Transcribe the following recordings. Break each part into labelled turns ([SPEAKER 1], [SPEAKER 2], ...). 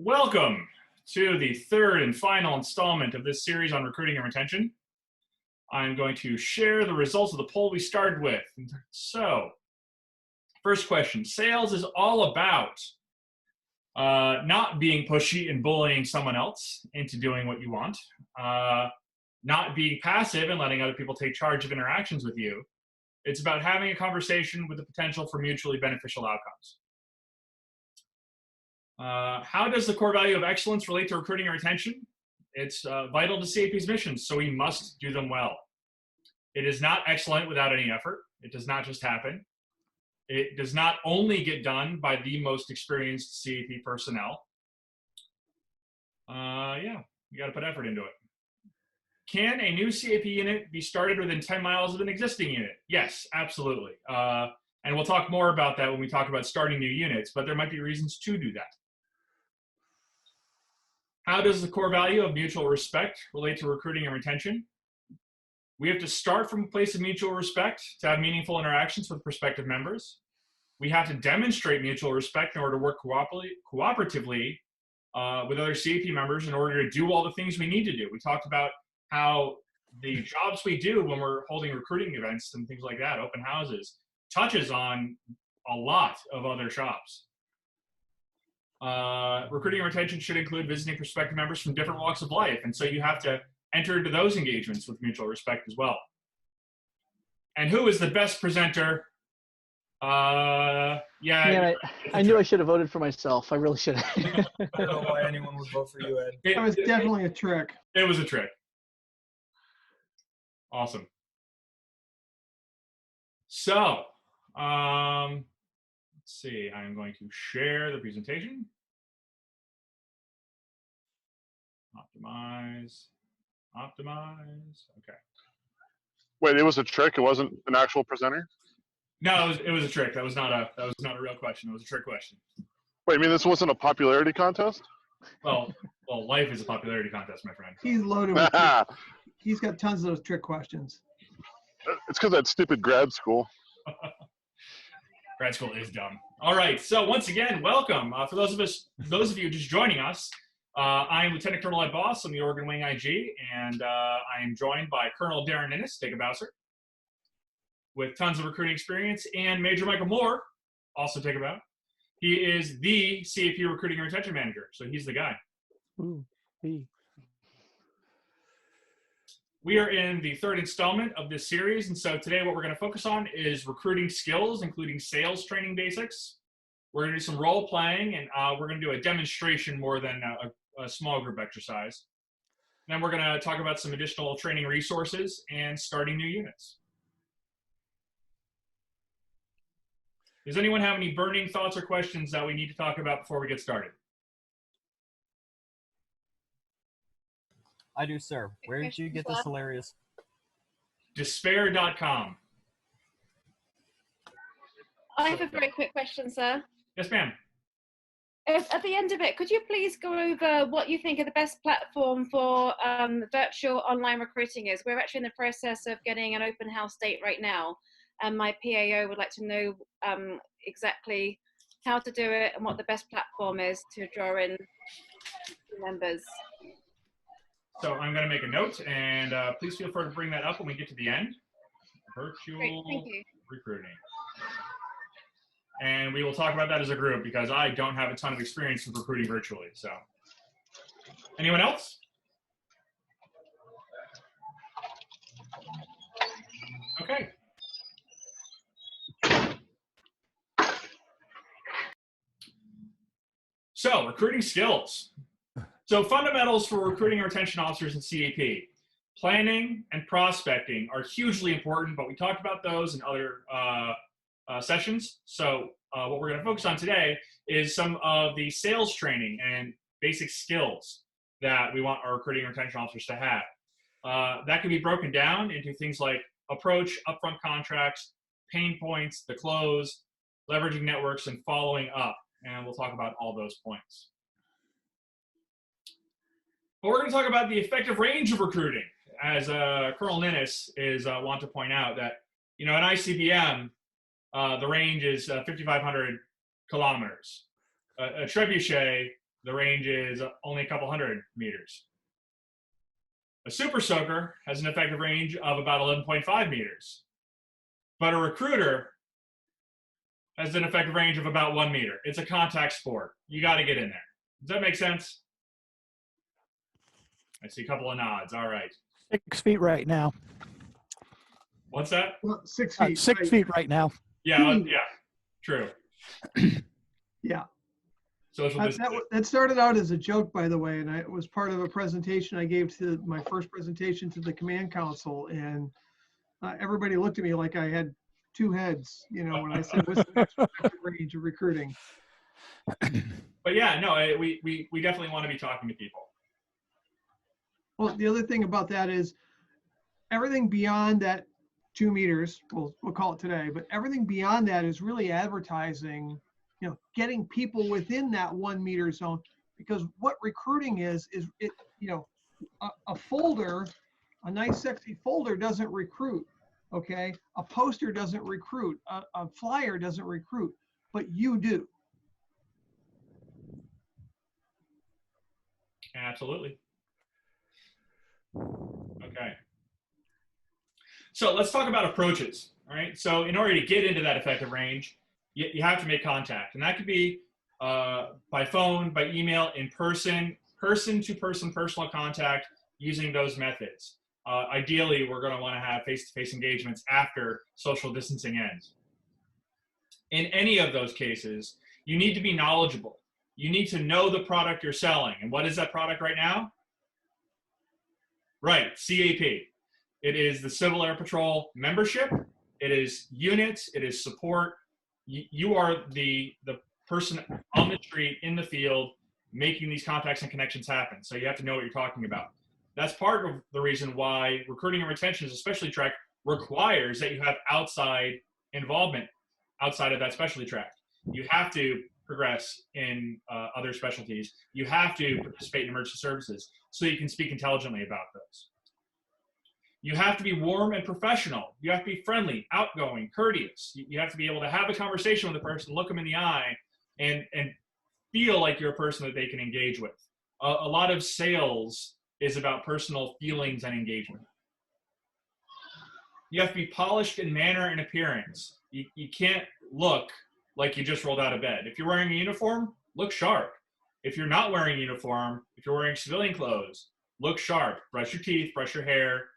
[SPEAKER 1] Welcome to the third and final installment of this series on recruiting and retention. I'm going to share the results of the poll we started with. So, first question, sales is all about not being pushy and bullying someone else into doing what you want, not being passive and letting other people take charge of interactions with you. It's about having a conversation with the potential for mutually beneficial outcomes. How does the core value of excellence relate to recruiting and retention? It's vital to CAP's mission, so we must do them well. It is not excellent without any effort. It does not just happen. It does not only get done by the most experienced CAP personnel. You got to put effort into it. Can a new CAP unit be started within 10 miles of an existing unit? Yes, absolutely. And we'll talk more about that when we talk about starting new units, but there might be reasons to do that. How does the core value of mutual respect relate to recruiting and retention? We have to start from a place of mutual respect to have meaningful interactions with prospective members. We have to demonstrate mutual respect in order to work cooperatively with other CAP members in order to do all the things we need to do. We talked about how the jobs we do when we're holding recruiting events and things like that, open houses, touches on a lot of other shops. Recruiting and retention should include visiting prospective members from different walks of life, and so you have to enter into those engagements with mutual respect as well. And who is the best presenter?
[SPEAKER 2] I knew I should have voted for myself. I really should have.
[SPEAKER 3] I don't know why anyone would vote for you, Ed.
[SPEAKER 4] It was definitely a trick.
[SPEAKER 1] It was a trick. Awesome. So, let's see. I'm going to share the presentation. Optimize. Okay.
[SPEAKER 5] Wait, it was a trick? It wasn't an actual presenter?
[SPEAKER 1] No, it was a trick. That was not a real question. It was a trick question.
[SPEAKER 5] Wait, you mean this wasn't a popularity contest?
[SPEAKER 1] Well, life is a popularity contest, my friend.
[SPEAKER 4] He's loaded with he's got tons of those trick questions.
[SPEAKER 5] It's because that stupid grad school.
[SPEAKER 1] Grad school is dumb. All right. So once again, welcome. For those of you just joining us, I am Lieutenant Colonel Ed Boss. I'm the Oregon Wing IG, and I am joined by Colonel Darren Innes, take a Bowser, with tons of recruiting experience, and Major Michael Moore, also take a bow. He is the CAP Recruiting and Retention Manager, so he's the guy.
[SPEAKER 2] Ooh, hey.
[SPEAKER 1] We are in the third installment of this series, and so today what we're going to focus on is recruiting skills, including sales training basics. We're going to do some role playing, and we're going to do a demonstration more than a small group exercise. Then we're going to talk about some additional training resources and starting new units. Does anyone have any burning thoughts or questions that we need to talk about before we get started?
[SPEAKER 3] I do, sir. Where did you get this hilarious?
[SPEAKER 1] Despair.com.
[SPEAKER 6] I have a very quick question, sir.
[SPEAKER 1] Yes, ma'am.
[SPEAKER 6] At the end of it, could you please go over what you think are the best platform for virtual online recruiting is? We're actually in the process of getting an open house date right now, and my PAO would like to know exactly how to do it and what the best platform is to draw in members.
[SPEAKER 1] So I'm going to make a note, and please feel free to bring that up when we get to the end. Virtual recruiting. And we will talk about that as a group because I don't have a ton of experience with recruiting virtually. So, anyone else? Okay. So, recruiting skills. So, fundamentals for recruiting and retention officers in CAP. Planning and prospecting are hugely important, but we talked about those in other sessions. So what we're going to focus on today is some of the sales training and basic skills that we want our recruiting and retention officers to have. That can be broken down into things like approach, upfront contracts, pain points, the close, leveraging networks, and following up. And we'll talk about all those points. But we're going to talk about the effective range of recruiting, as Colonel Innes is want to point out that, at ICBM, the range is 5,500 kilometers. A trebuchet the range is only a couple hundred meters. A super soaker has an effective range of about 11.5 meters. But a recruiter has an effective range of about 1 meter. It's a contact sport. You got to get in there. Does that make sense? I see a couple of nods. All right.
[SPEAKER 7] 6 feet right now.
[SPEAKER 1] What's that?
[SPEAKER 4] Well, 6 feet.
[SPEAKER 7] 6
[SPEAKER 4] right.
[SPEAKER 7] feet right now.
[SPEAKER 1] Yeah, yeah, true.
[SPEAKER 4] Yeah.
[SPEAKER 1] Social distancing.
[SPEAKER 4] That started out as a joke, by the way, and it was part of a presentation I gave to my first presentation to the command council, and everybody looked at me like I had two heads, you know, when I said, what's the next range of recruiting?
[SPEAKER 1] But yeah, no, we definitely want to be talking to people.
[SPEAKER 4] Well, the other thing about that is everything beyond that 2 meters, we'll call it today, but everything beyond that is really advertising, you know, getting people within that 1 meter zone, because what recruiting is it, you know, a folder, a nice sexy folder doesn't recruit, okay? A poster doesn't recruit, a flyer doesn't recruit, but you do.
[SPEAKER 1] Absolutely. Okay. So let's talk about approaches. All right. So in order to get into that effective range, you have to make contact, and that could be by phone, by email, in person, person-to-person personal contact, using those methods. Ideally, we're going to want to have face-to-face engagements after social distancing ends. In any of those cases, you need to be knowledgeable. You need to know the product you're selling. And what is that product right now? Right, CAP. It is the Civil Air Patrol membership. It is units. It is support. You are the person on the street, in the field, making these contacts and connections happen. So you have to know what you're talking about. That's part of the reason why recruiting and retention, especially track, requires that you have outside involvement outside of that specialty track. You have to progress in other specialties. You have to participate in emergency services so you can speak intelligently about those. You have to be warm and professional. You have to be friendly, outgoing, courteous. You have to be able to have a conversation with a person, look them in the eye, and feel like you're a person that they can engage with. A lot of sales is about personal feelings and engagement. You have to be polished in manner and appearance. You can't look like you just rolled out of bed. If you're wearing a uniform, look sharp. If you're not wearing a uniform, if you're wearing civilian clothes, look sharp. Brush your teeth, brush your hair,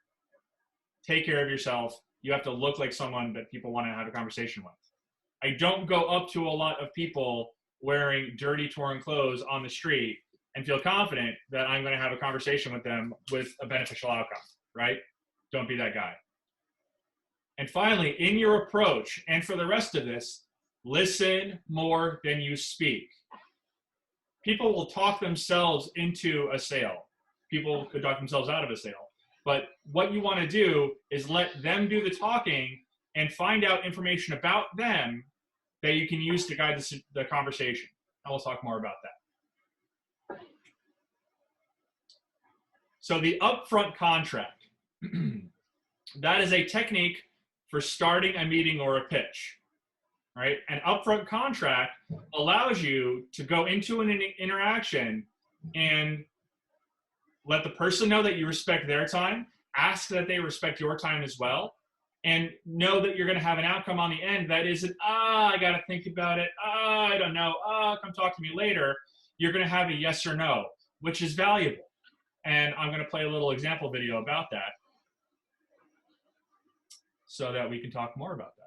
[SPEAKER 1] take care of yourself. You have to look like someone that people want to have a conversation with. I don't go up to a lot of people wearing dirty, torn clothes on the street and feel confident that I'm going to have a conversation with them with a beneficial outcome, right? Don't be that guy. And finally, in your approach, and for the rest of this, listen more than you speak. People will talk themselves into a sale. People could talk themselves out of a sale. But what you want to do is let them do the talking and find out information about them that you can use to guide the conversation. And we'll talk more about that. So the upfront contract, that is a technique for starting a meeting or a pitch, right? An upfront contract allows you to go into an interaction and let the person know that you respect their time, ask that they respect your time as well, and know that you're going to have an outcome on the end that isn't, I got to think about it, I don't know, come talk to me later. You're going to have a yes or no, which is valuable. And I'm going to play a little example video about that so that we can talk more about that.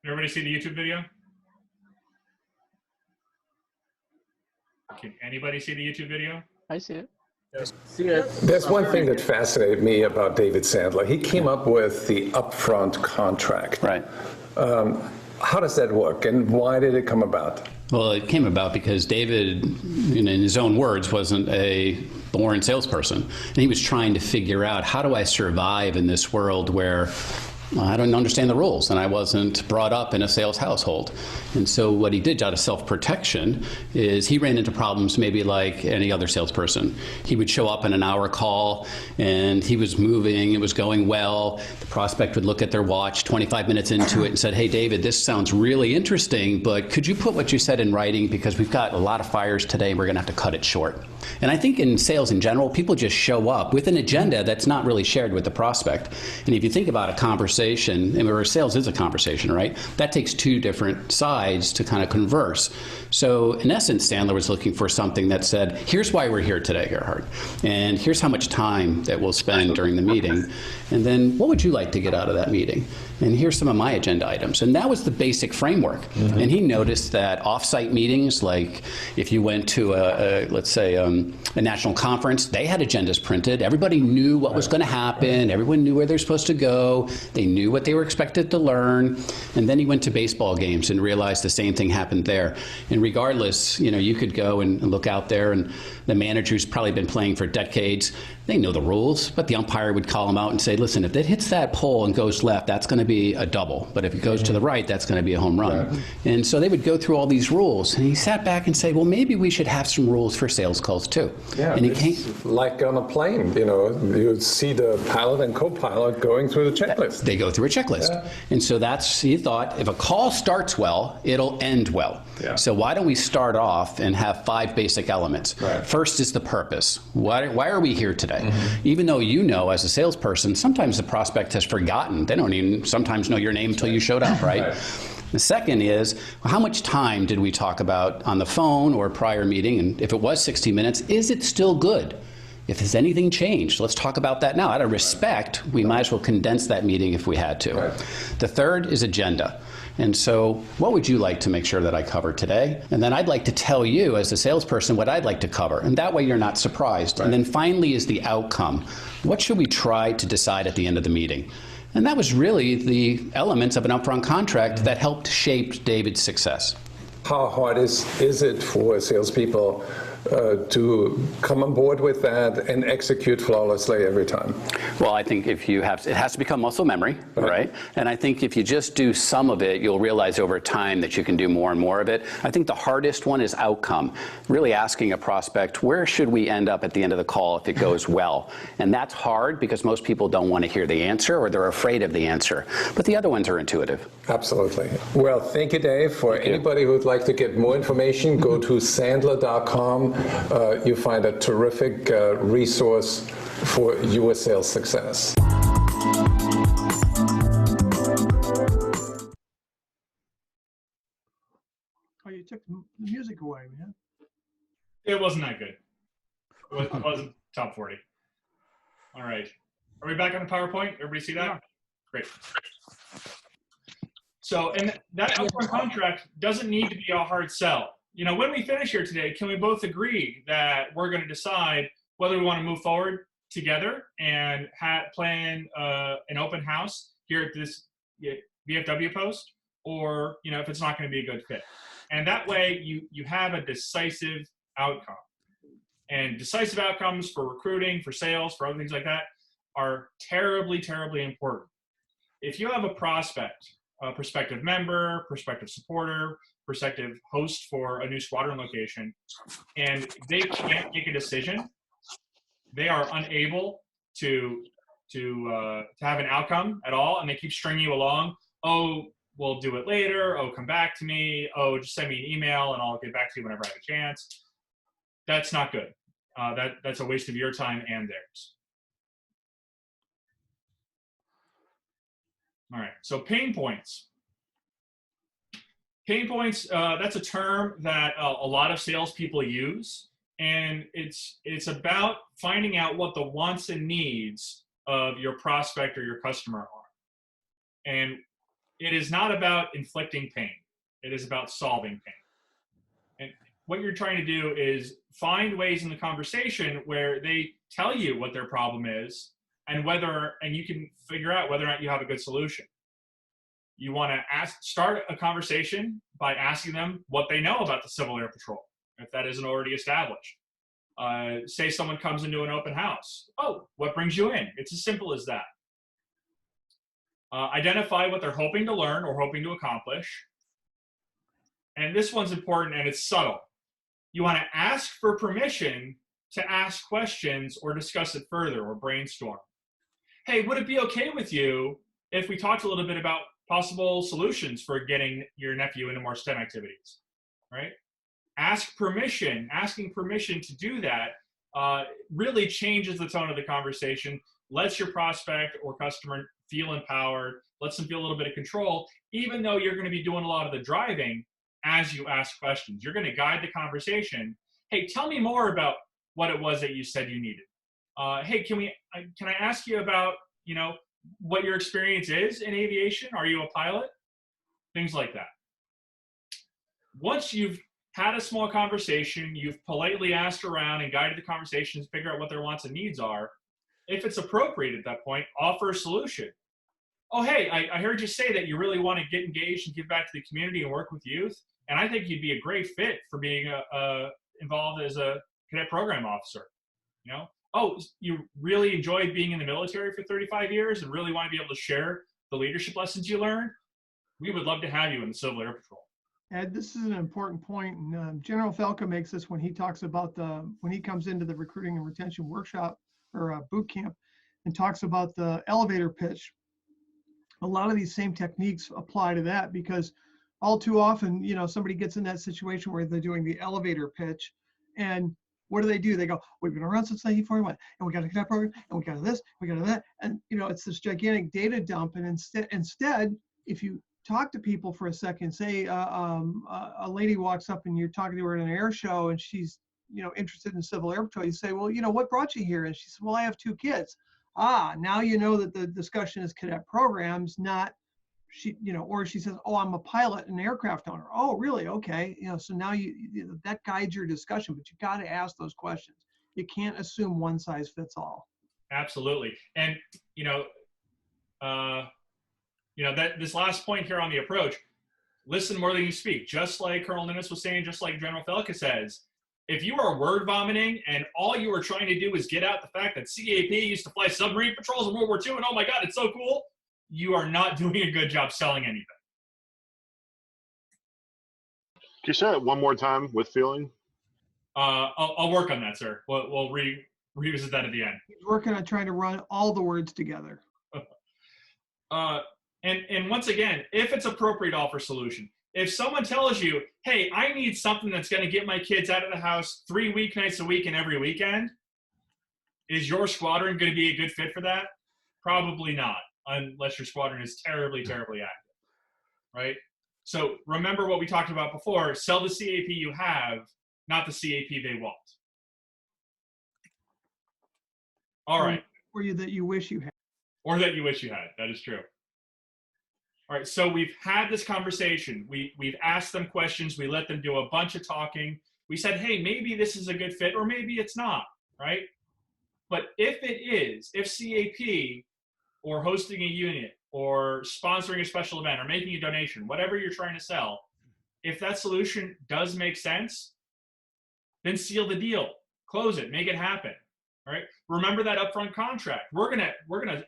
[SPEAKER 1] Everybody see the YouTube video? Can anybody see the YouTube video?
[SPEAKER 2] I see it.
[SPEAKER 8] There's one thing that fascinated me about David Sandler. He came up with the upfront contract.
[SPEAKER 9] Right.
[SPEAKER 8] How does that work, and why did it come about?
[SPEAKER 9] Well, it came about because David, in his own words, wasn't a born salesperson. And he was trying to figure out, how do I survive in this world where I don't understand the rules, and I wasn't brought up in a sales household. And so what he did out of self-protection is he ran into problems maybe like any other salesperson. He would show up in an hour call and he was moving, it was going well. The prospect would look at their watch 25 minutes into it and said, hey, David, this sounds really interesting, but could you put what you said in writing, because we've got a lot of fires today and we're going to have to cut it short. And I think in sales in general, people just show up with an agenda that's not really shared with the prospect. And if you think about a conversation, and where sales is a conversation, right? That takes two different sides to kind of converse. So in essence, Sandler was looking for something that said, here's why we're here today, Gerhard, and here's how much time that we'll spend during the meeting. And then what would you like to get out of that meeting? And here's some of my agenda items. And that was the basic framework. And he noticed that off-site meetings, like if you went to let's say a national conference, they had agendas printed. Everybody knew what was going to happen. Everyone knew where they're supposed to go. They knew what they were expected to learn. And then he went to baseball games and realized the same thing happened there. And regardless, you could go and look out there, and the manager who's probably been playing for decades, they know the rules, but the umpire would call them out and say, listen, if it hits that pole and goes left, that's going to be a double. But if it goes to the right, that's going to be a home run. And so they would go through all these rules. And he sat back and said, well, maybe we should have some rules for sales calls too.
[SPEAKER 8] Yeah,
[SPEAKER 9] and
[SPEAKER 8] it's like on a plane, you see the pilot and co-pilot going through the checklist.
[SPEAKER 9] They go through a checklist. Yeah. And so he thought, if a call starts well, it'll end well. Yeah. So why don't we start off and have 5 basic elements? Right. First is the purpose. Why are we here today? Even though as a salesperson, sometimes the prospect has forgotten. They don't even sometimes know your name until you showed up, right? The second is, how much time did we talk about on the phone or prior meeting? And if it was 60 minutes, is it still good? If there's anything changed, let's talk about that now. Out of respect, we might as well condense that meeting if we had to. Right. The third is agenda. And so what would you like to make sure that I cover today? And then I'd like to tell you as a salesperson what I'd like to cover. And that way you're not surprised. Right. And then finally is the outcome. What should we try to decide at the end of the meeting? And that was really the elements of an upfront contract that helped shape David's success.
[SPEAKER 8] How hard is it for salespeople to come on board with that and execute flawlessly every time?
[SPEAKER 9] Well, I think it has to become muscle memory, right? And I think if you just do some of it, you'll realize over time that you can do more and more of it. I think the hardest one is outcome. Really asking a prospect, where should we end up at the end of the call if it goes well? And that's hard because most people don't want to hear the answer, or they're afraid of the answer. But the other ones are intuitive.
[SPEAKER 8] Absolutely. Well, thank you, Dave. For anybody who would like to get more information, go to Sandler.com. You find a terrific resource for your sales success.
[SPEAKER 4] Oh, you took the music away, man.
[SPEAKER 1] It wasn't that good. It wasn't top 40. All right. Are we back on the PowerPoint? Everybody see that? Yeah. Great. So, and that upfront contract doesn't need to be a hard sell. When we finish here today, can we both agree that we're going to decide whether we want to move forward together and plan an open house here at this VFW post, or if it's not going to be a good fit? And that way you have a decisive outcome. And decisive outcomes for recruiting, for sales, for other things like that are terribly, terribly important. If you have a prospect, a prospective member, prospective supporter, prospective host for a new squadron location, and they can't make a decision, they are unable to have an outcome at all, and they keep stringing you along. Oh, we'll do it later. Oh, come back to me. Oh, just send me an email and I'll get back to you whenever I have a chance. That's not good. That's a waste of your time and theirs. All right, so pain points. Pain points, that's a term that a lot of salespeople use, and it's about finding out what the wants and needs of your prospect or your customer are. And it is not about inflicting pain. It is about solving pain. And what you're trying to do is find ways in the conversation where they tell you what their problem is, and you can figure out whether or not you have a good solution. You want to start a conversation by asking them what they know about the Civil Air Patrol, if that isn't already established. Say someone comes into an open house. Oh, what brings you in? It's as simple as that. Identify what they're hoping to learn or hoping to accomplish. And this one's important and it's subtle. You want to ask for permission to ask questions or discuss it further or brainstorm. Hey, would it be okay with you if we talked a little bit about possible solutions for getting your nephew into more STEM activities, right? Ask permission. Asking permission to do that really changes the tone of the conversation, lets your prospect or customer feel empowered, lets them feel a little bit of control, even though you're going to be doing a lot of the driving as you ask questions. You're going to guide the conversation. Hey, tell me more about what it was that you said you needed. Hey, can I ask you about, what your experience is in aviation? Are you a pilot? Things like that. Once you've had a small conversation, you've politely asked around and guided the conversation to figure out what their wants and needs are. If it's appropriate at that point, offer a solution. Oh, hey, I heard you say that you really want to get engaged and give back to the community and work with youth. And I think you'd be a great fit for being involved as a cadet program officer. Oh, you really enjoyed being in the military for 35 years and really want to be able to share the leadership lessons you learned? We would love to have you in the Civil Air Patrol.
[SPEAKER 4] Ed, this is an important point. And, General Felka makes this when he talks about when he comes into the recruiting and retention workshop or boot camp and talks about the elevator pitch. A lot of these same techniques apply to that, because all too often, somebody gets in that situation where they're doing the elevator pitch, and what do? They go, we've been around since 1941, and we got a cadet program, and we got this, we got that, and it's this gigantic data dump. And instead, if you talk to people for a second, say a lady walks up and you're talking to her at an air show, and she's interested in Civil Air Patrol, you say, well, what brought you here? And she says, well, I have 2 kids. Now you know that the discussion is cadet programs, not or she says, oh, I'm a pilot and aircraft owner. Oh, really? Okay. So now that guides your discussion, but you got to ask those questions. You can't assume one size fits all.
[SPEAKER 1] Absolutely. And, that this last point here on the approach, listen more than you speak. Just like Colonel Ninnis was saying, just like General Felka says, if you are word vomiting and all you are trying to do is get out the fact that CAP used to fly submarine patrols in World War II and oh my God, it's so cool, you are not doing a good job selling anything.
[SPEAKER 5] Can you say it one more time with feeling?
[SPEAKER 1] I'll work on that, sir. We'll revisit that at the end.
[SPEAKER 4] He's working on trying to run all the words together.
[SPEAKER 1] And once again, if it's appropriate, offer solution. If someone tells you, hey, I need something that's going to get my kids out of the house 3 weeknights a week and every weekend, is your squadron going to be a good fit for that? Probably not, unless your squadron is terribly, terribly active, right? So remember what we talked about before, sell the CAP you have, not the CAP they want. All right.
[SPEAKER 4] Or that you wish you had.
[SPEAKER 1] Or that you wish you had, that is true. All right, so we've had this conversation. We've asked them questions. We let them do a bunch of talking. We said, hey, maybe this is a good fit or maybe it's not, right? But if it is, if CAP or hosting a unit or sponsoring a special event or making a donation, whatever you're trying to sell, if that solution does make sense, then seal the deal, close it, make it happen, all right? Remember that upfront contract. We're gonna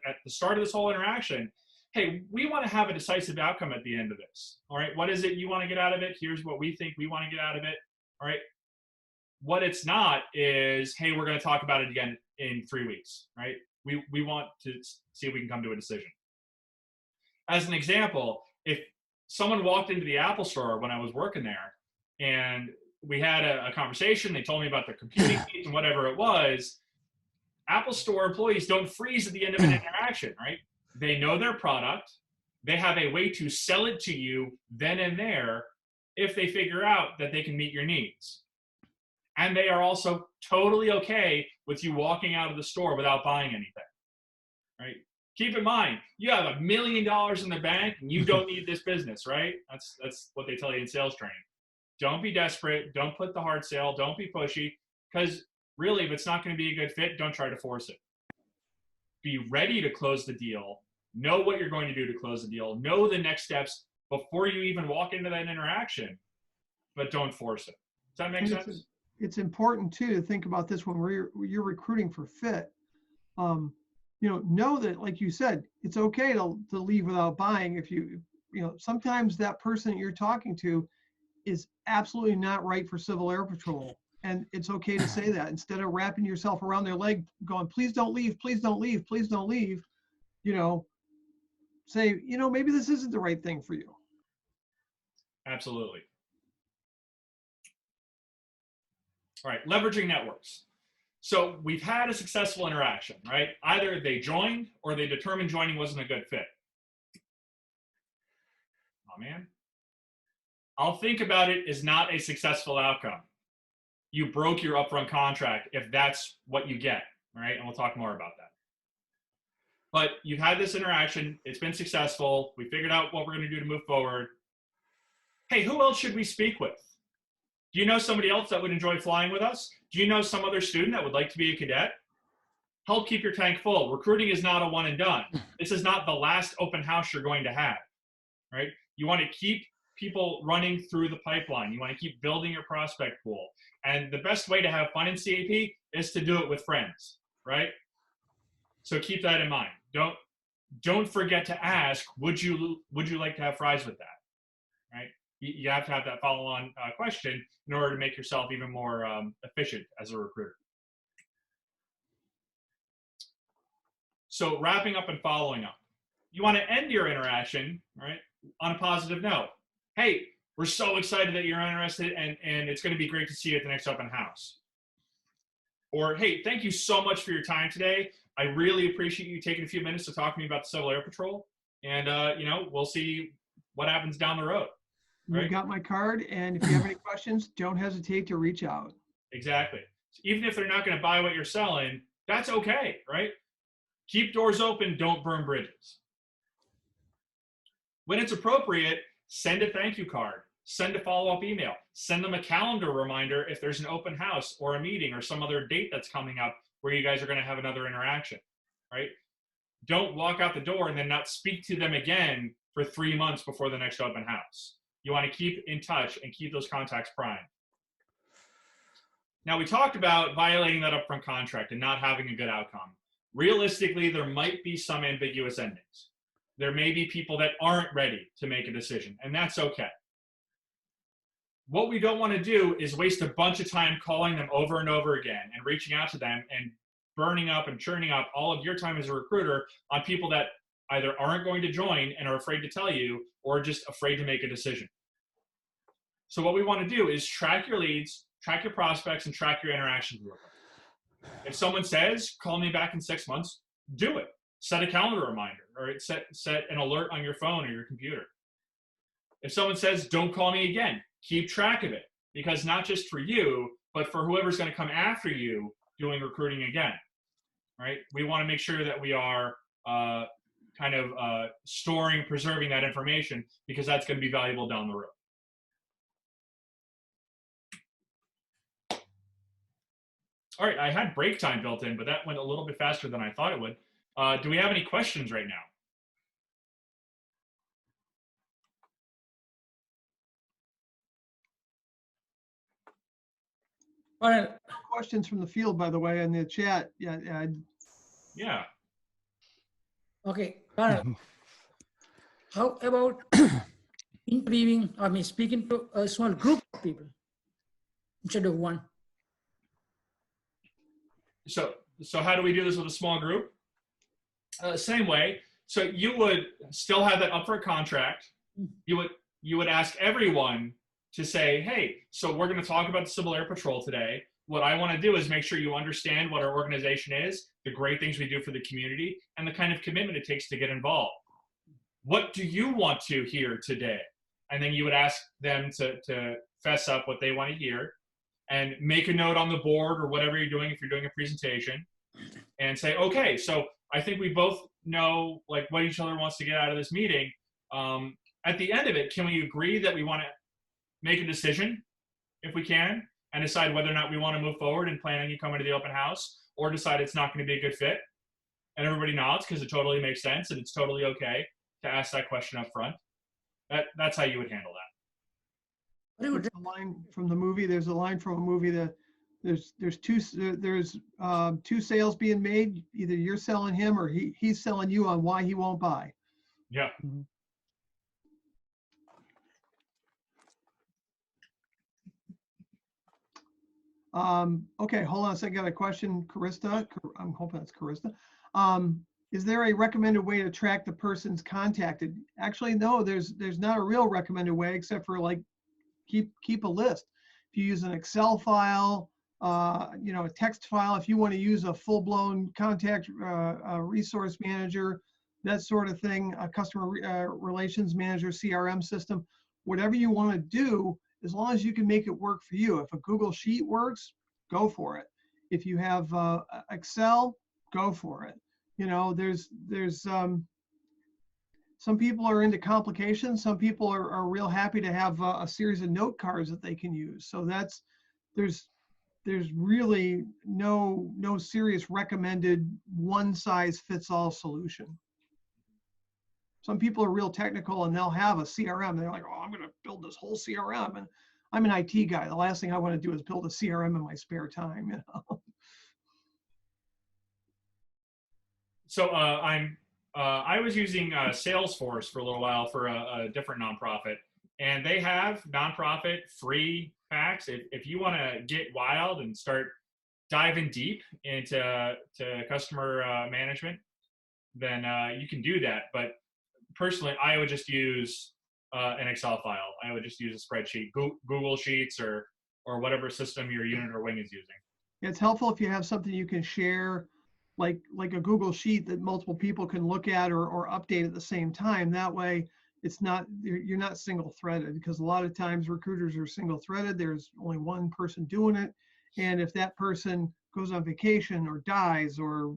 [SPEAKER 1] at the start of this whole interaction, hey, we want to have a decisive outcome at the end of this. All right, what is it you want to get out of it? Here's what we think we want to get out of it. All right, what it's not is, hey, we're going to talk about it again in 3 weeks, right? We want to see if we can come to a decision. As an example, if someone walked into the Apple store when I was working there and we had a conversation, they told me about the computing needs and whatever it was, Apple store employees don't freeze at the end of an interaction, right? They know their product. They have a way to sell it to you then and there if they figure out that they can meet your needs. And they are also totally okay with you walking out of the store without buying anything, right? Keep in mind, you have $1 million in the bank and you don't need this business, right? That's what they tell you in sales training. Don't be desperate. Don't put the hard sale. Don't be pushy, because really, if it's not going to be a good fit, don't try to force it. Be ready to close the deal. Know what you're going to do to close the deal. Know the next steps before you even walk into that interaction, but don't force it. Does that make sense?
[SPEAKER 4] It's important too to think about this when you're recruiting for fit. Know that, like you said, it's okay to leave without buying. If sometimes that person that you're talking to is absolutely not right for Civil Air Patrol. And it's okay to say that instead of wrapping yourself around their leg going, please don't leave, please don't leave, please don't leave, you know, say, you know, maybe this isn't the right thing for you.
[SPEAKER 1] Absolutely. All right, leveraging networks. So we've had a successful interaction, right? Either they joined or they determined joining wasn't a good fit. Oh man. I'll think about it as not a successful outcome. You broke your upfront contract if that's what you get, right? And we'll talk more about that. But you've had this interaction, it's been successful, we figured out what we're gonna do to move forward. Hey, who else should we speak with? Do you know somebody else that would enjoy flying with us? Do you know some other student that would like to be a cadet? Help keep your tank full. Recruiting is not a one and done. This is not the last open house you're going to have, right? You want to keep people running through the pipeline. You want to keep building your prospect pool. And the best way to have fun in CAP is to do it with friends, right? So keep that in mind. Don't forget to ask, would you like to have fries with that, right? You have to have that follow-on question in order to make yourself even more efficient as a recruiter. So wrapping up and following up. You want to end your interaction, right, on a positive note. Hey, we're so excited that you're interested and it's going to be great to see you at the next open house. Or, hey, thank you so much for your time today. I really appreciate you taking a few minutes to talk to me about the Civil Air Patrol. And, you know, we'll see what happens down the road.
[SPEAKER 4] Right. You got my card, and if you have any questions, don't hesitate to reach out.
[SPEAKER 1] Exactly. So even if they're not going to buy what you're selling, that's okay, right? Keep doors open, don't burn bridges. When it's appropriate, send a thank you card, send a follow-up email, send them a calendar reminder if there's an open house or a meeting or some other date that's coming up where you guys are going to have another interaction, right? Don't walk out the door and then not speak to them again for 3 months before the next open house. You want to keep in touch and keep those contacts primed. Now, we talked about violating that upfront contract and not having a good outcome. Realistically, there might be some ambiguous endings. There may be people that aren't ready to make a decision, and that's okay. What we don't want to do is waste a bunch of time calling them over and over again and reaching out to them and burning up and churning up all of your time as a recruiter on people that either aren't going to join and are afraid to tell you or just afraid to make a decision. So what we want to do is track your leads, track your prospects, and track your interactions with them. If someone says, call me back in 6 months, do it. Set a calendar reminder or set an alert on your phone or your computer. If someone says, don't call me again, keep track of it, because not just for you, but for whoever's going to come after you doing recruiting again, right? We want to make sure that we are storing, preserving that information, because that's going to be valuable down the road. All right, I had break time built in, but that went a little bit faster than I thought it would. Do we have any questions right now?
[SPEAKER 4] All right. Questions from the field, by the way, in the chat.
[SPEAKER 1] Yeah.
[SPEAKER 7] Okay. How about interviewing, speaking to a small group of people instead of one?
[SPEAKER 1] So how do we do this with a small group? Same way. So you would still have that upfront contract. You would ask everyone to say, hey, so we're going to talk about the Civil Air Patrol today. What I want to do is make sure you understand what our organization is, the great things we do for the community, and the kind of commitment it takes to get involved. What do you want to hear today? And then you would ask them to fess up what they want to hear and make a note on the board or whatever you're doing if you're doing a presentation and say, okay, so I think we both know like what each other wants to get out of this meeting. At the end of it, can we agree that we want to make a decision, if we can, and decide whether or not we want to move forward and plan on you coming to the open house, or decide it's not going to be a good fit? And everybody nods because it totally makes sense and it's totally okay to ask that question up front. That's how you would handle that.
[SPEAKER 4] There's a line from the movie. There's a line from a movie that there's two sales being made. Either you're selling him or he's selling you on why he won't buy.
[SPEAKER 1] Yeah.
[SPEAKER 4] Okay, hold on a second. I got a question, Carista. I'm hoping that's Carista. Is there a recommended way to track the person's contacted? Actually, no, there's not a real recommended way except for like keep a list. If you use an Excel file, a text file, if you want to use a full-blown contact resource manager, that sort of thing, a customer relations manager, CRM system, whatever you want to do, as long as you can make it work for you. If a Google Sheet works, go for it. If you have Excel, go for it. There's some people are into complications. Some people are real happy to have a series of note cards that they can use. So there's really no serious recommended one size fits all solution. Some people are real technical and they'll have a CRM. They're like, oh, I'm going to build this whole CRM. And I'm an IT guy. The last thing I want to do is build a CRM in my spare time.
[SPEAKER 1] So I was using Salesforce for a little while for a different nonprofit, and they have nonprofit free packs. If you want to get wild and start diving deep into customer management, then you can do that. But personally, I would just use an Excel file. I would just use a spreadsheet, Google Sheets, or whatever system your unit or wing is using.
[SPEAKER 4] It's helpful if you have something you can share, like a Google Sheet that multiple people can look at or update at the same time. That way, you're not single threaded, because a lot of times recruiters are single threaded. There's only one person doing it. And if that person goes on vacation or dies or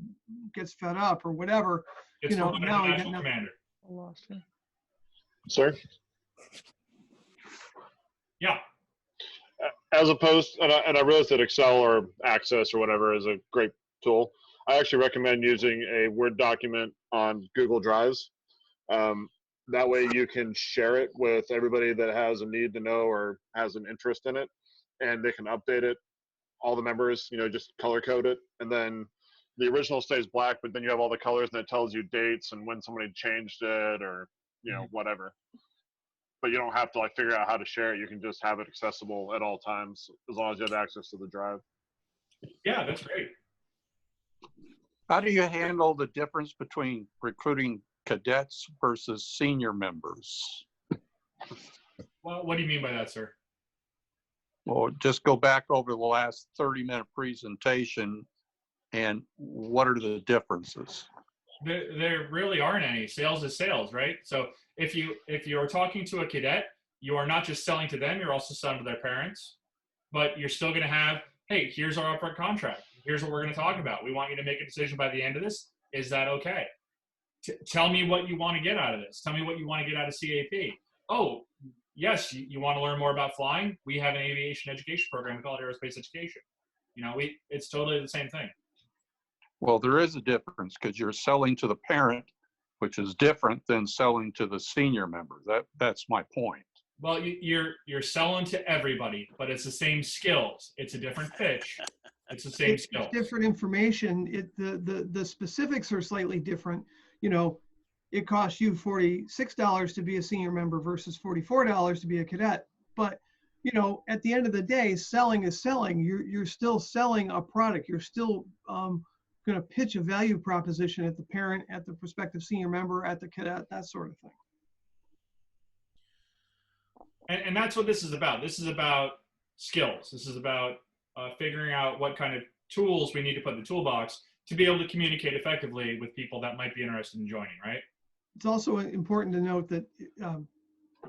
[SPEAKER 4] gets fed up or whatever, now you got
[SPEAKER 1] commander.
[SPEAKER 2] I lost you.
[SPEAKER 5] Sir?
[SPEAKER 1] Yeah.
[SPEAKER 5] As opposed, and I realize that Excel or Access or whatever is a great tool. I actually recommend using a Word document on Google Drives. That way you can share it with everybody that has a need to know or has an interest in it, and they can update it. All the members, just color code it, and then the original stays black, but then you have all the colors and it tells you dates and when somebody changed it or, whatever. But you don't have to figure out how to share it. You can just have it accessible at all times as long as you have access to the drive.
[SPEAKER 1] Yeah, that's great.
[SPEAKER 10] How do you handle the difference between recruiting cadets versus senior members?
[SPEAKER 1] Well, what do you mean by that, sir?
[SPEAKER 10] Well, just go back over the last 30-minute presentation, and what are the differences?
[SPEAKER 1] There really aren't any. Sales is sales, right? So if you're talking to a cadet, you are not just selling to them, you're also selling to their parents, but you're still going to have, hey, here's our upfront contract. Here's what we're going to talk about. We want you to make a decision by the end of this. Is that okay? Tell me what you want to get out of this. Tell me what you want to get out of CAP. Oh, yes, you want to learn more about flying? We have an aviation education program called Aerospace Education. It's totally the same thing.
[SPEAKER 10] Well, there is a difference because you're selling to the parent, which is different than selling to the senior member. That's my point.
[SPEAKER 1] Well, you're selling to everybody, but it's the same skills. It's a different pitch. It's the same skill.
[SPEAKER 4] It's different information. The specifics are slightly different. It costs you $46 to be a senior member versus $44 to be a cadet. But at the end of the day, selling is selling. You're still selling a product. You're still going to pitch a value proposition at the parent, at the prospective senior member, at the cadet, that sort of thing.
[SPEAKER 1] And that's what this is about. This is about skills. This is about figuring out what kind of tools we need to put in the toolbox to be able to communicate effectively with people that might be interested in joining, right?
[SPEAKER 4] It's also important to note that